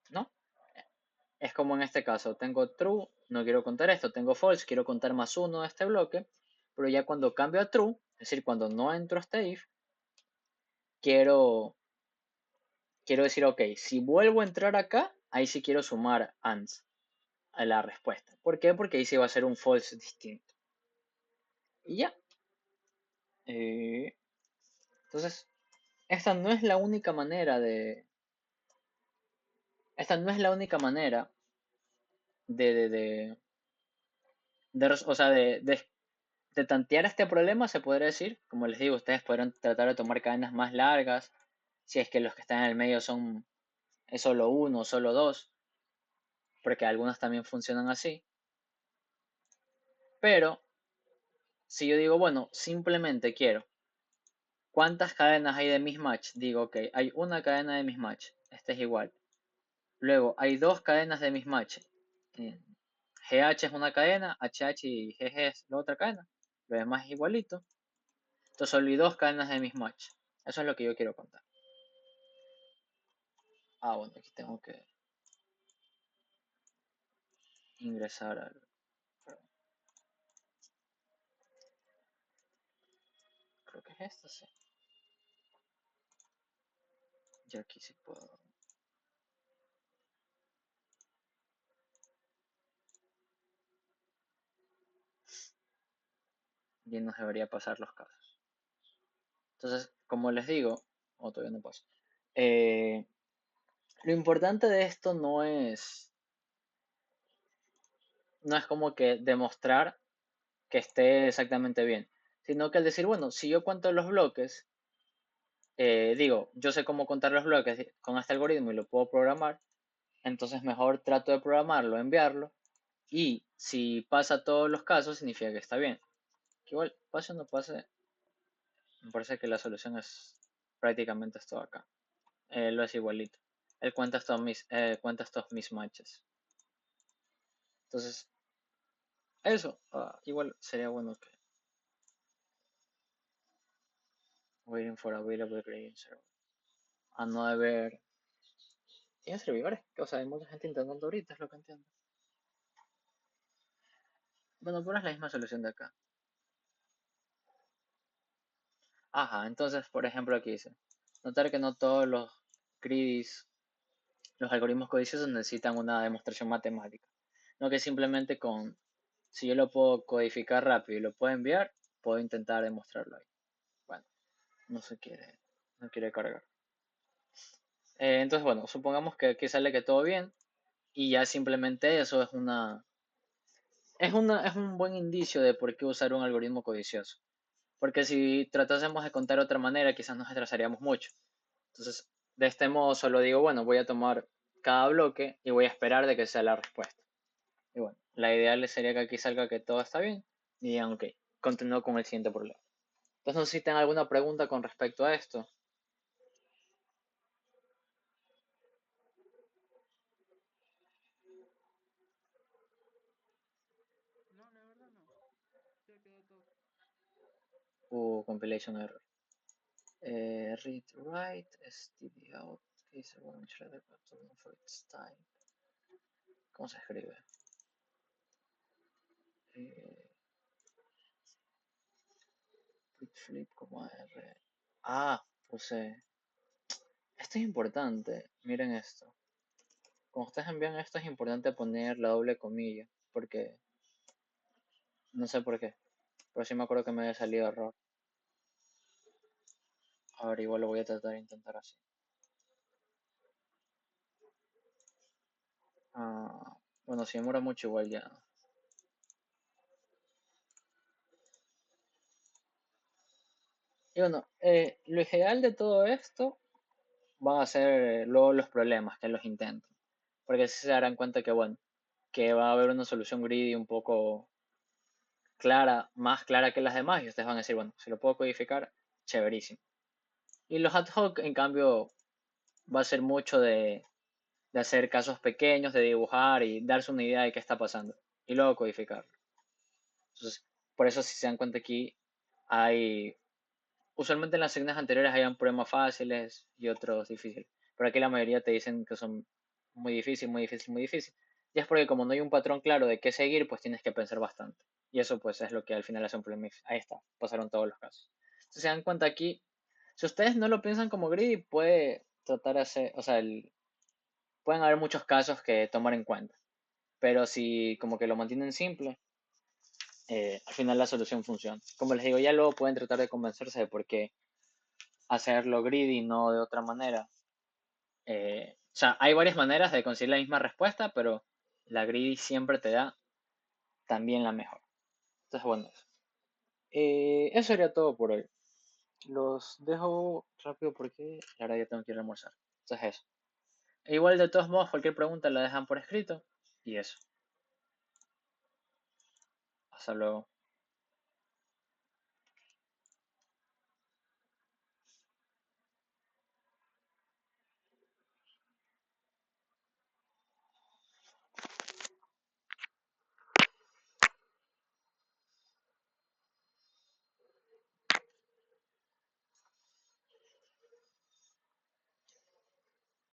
¿no? Es como en este caso, tengo true, no quiero contar esto, tengo false, quiero contar más uno de este bloque, pero ya cuando cambio a true, es decir, cuando no entro a este if, quiero, quiero decir, ok, si vuelvo a entrar acá, ahí sí quiero sumar ands a la respuesta. ¿Por qué? Porque ahí sí va a ser un false distinto. Y ya. Entonces, esta no es la única manera de... Esta no es la única manera o sea, de tantear este problema, se podría decir. Como les digo, ustedes podrán tratar de tomar cadenas más largas, si es que los que están en el medio es solo uno o solo dos, porque algunas también funcionan así. Pero, si yo digo, bueno, simplemente quiero, ¿cuántas cadenas hay de mismatch? Digo, ok, hay una cadena de mismatch, este es igual. Luego, hay dos cadenas de mismatch. GH es una cadena, HH y GG es la otra cadena. Lo demás es igualito. Entonces solo hay dos cadenas de mismatch. Eso es lo que yo quiero contar. Bueno, aquí tengo que ingresar al... Creo que es esta, sí. Yo aquí sí puedo... Y nos debería pasar los casos. Entonces, como les digo... todavía no pasa. Lo importante de esto no es... No es como que demostrar que esté exactamente bien. Sino que al decir, bueno, si yo cuento los bloques... digo, yo sé cómo contar los bloques con este algoritmo y lo puedo programar, entonces mejor trato de programarlo, enviarlo, y si pasa todos los casos, significa que está bien. Que igual, pase o no pase, me parece que la solución es prácticamente esto acá. Lo es igualito. Él cuenta estos mismatches. Entonces, eso, igual sería bueno que waiting for available gradient server. A no haber... ¿Tiene servidores? O sea, hay mucha gente intentando ahorita, es lo que entiendo. Bueno, pero es la misma solución de acá. Ajá, entonces, por ejemplo, aquí dice, notar que no todos los greedies, los algoritmos codiciosos necesitan una demostración matemática, no que simplemente si yo lo puedo codificar rápido y lo puedo enviar, puedo intentar demostrarlo ahí. Bueno, no se quiere, no quiere cargar. Entonces, bueno, supongamos que aquí sale que todo bien y ya simplemente eso es un buen indicio de por qué usar un algoritmo codicioso. Porque si tratásemos de contar de otra manera, quizás nos atrasaríamos mucho. Entonces, de este modo solo digo, bueno, voy a tomar cada bloque y voy a esperar de que sea la respuesta. Y bueno, la ideal sería que aquí salga que todo está bien y digan, ok, continúo con el siguiente problema. Entonces, no sé si tienen alguna pregunta con respecto a esto. No, la verdad no. Ya quedó todo. Compilation error. Read, write, std out, case one shredder button for its time. ¿Cómo se escribe? Flip como R. Puse. Esto es importante. Miren esto. Cuando ustedes envían esto es importante poner la doble comilla. Porque no sé por qué. Pero sí me acuerdo que me había salido error. A ver, igual lo voy a tratar de intentar así. Bueno, si demora mucho igual ya. Y bueno, lo ideal de todo esto van a ser luego los problemas que los intenten. Porque así se darán cuenta que, bueno, que va a haber una solución greedy un poco clara, más clara que las demás. Y ustedes van a decir, bueno, si lo puedo codificar, chéverísimo. Y los ad hoc, en cambio, va a ser mucho de hacer casos pequeños, de dibujar y darse una idea de qué está pasando. Y luego codificarlo. Entonces, por eso si se dan cuenta aquí, hay usualmente en las asignaciones anteriores hayan problemas fáciles y otros difíciles. Pero aquí la mayoría te dicen que son muy difícil, muy difícil, muy difícil. Y es porque como no hay un patrón claro de qué seguir, pues tienes que pensar bastante. Y eso pues es lo que al final hace un problema difícil. Ahí está, pasaron todos los casos. Si se dan cuenta aquí, si ustedes no lo piensan como greedy, puede tratar de hacer, o sea, pueden haber muchos casos que tomar en cuenta. Pero si como que lo mantienen simple, al final la solución funciona. Como les digo, ya luego pueden tratar de convencerse de por qué hacerlo greedy, no de otra manera. O sea, hay varias maneras de conseguir la misma respuesta, pero la greedy siempre te da también la mejor. Entonces, bueno, eso sería todo por hoy. Los dejo rápido porque ahora ya tengo que ir a almorzar. Entonces, eso. E igual, de todos modos, cualquier pregunta la dejan por escrito y eso. Hasta luego.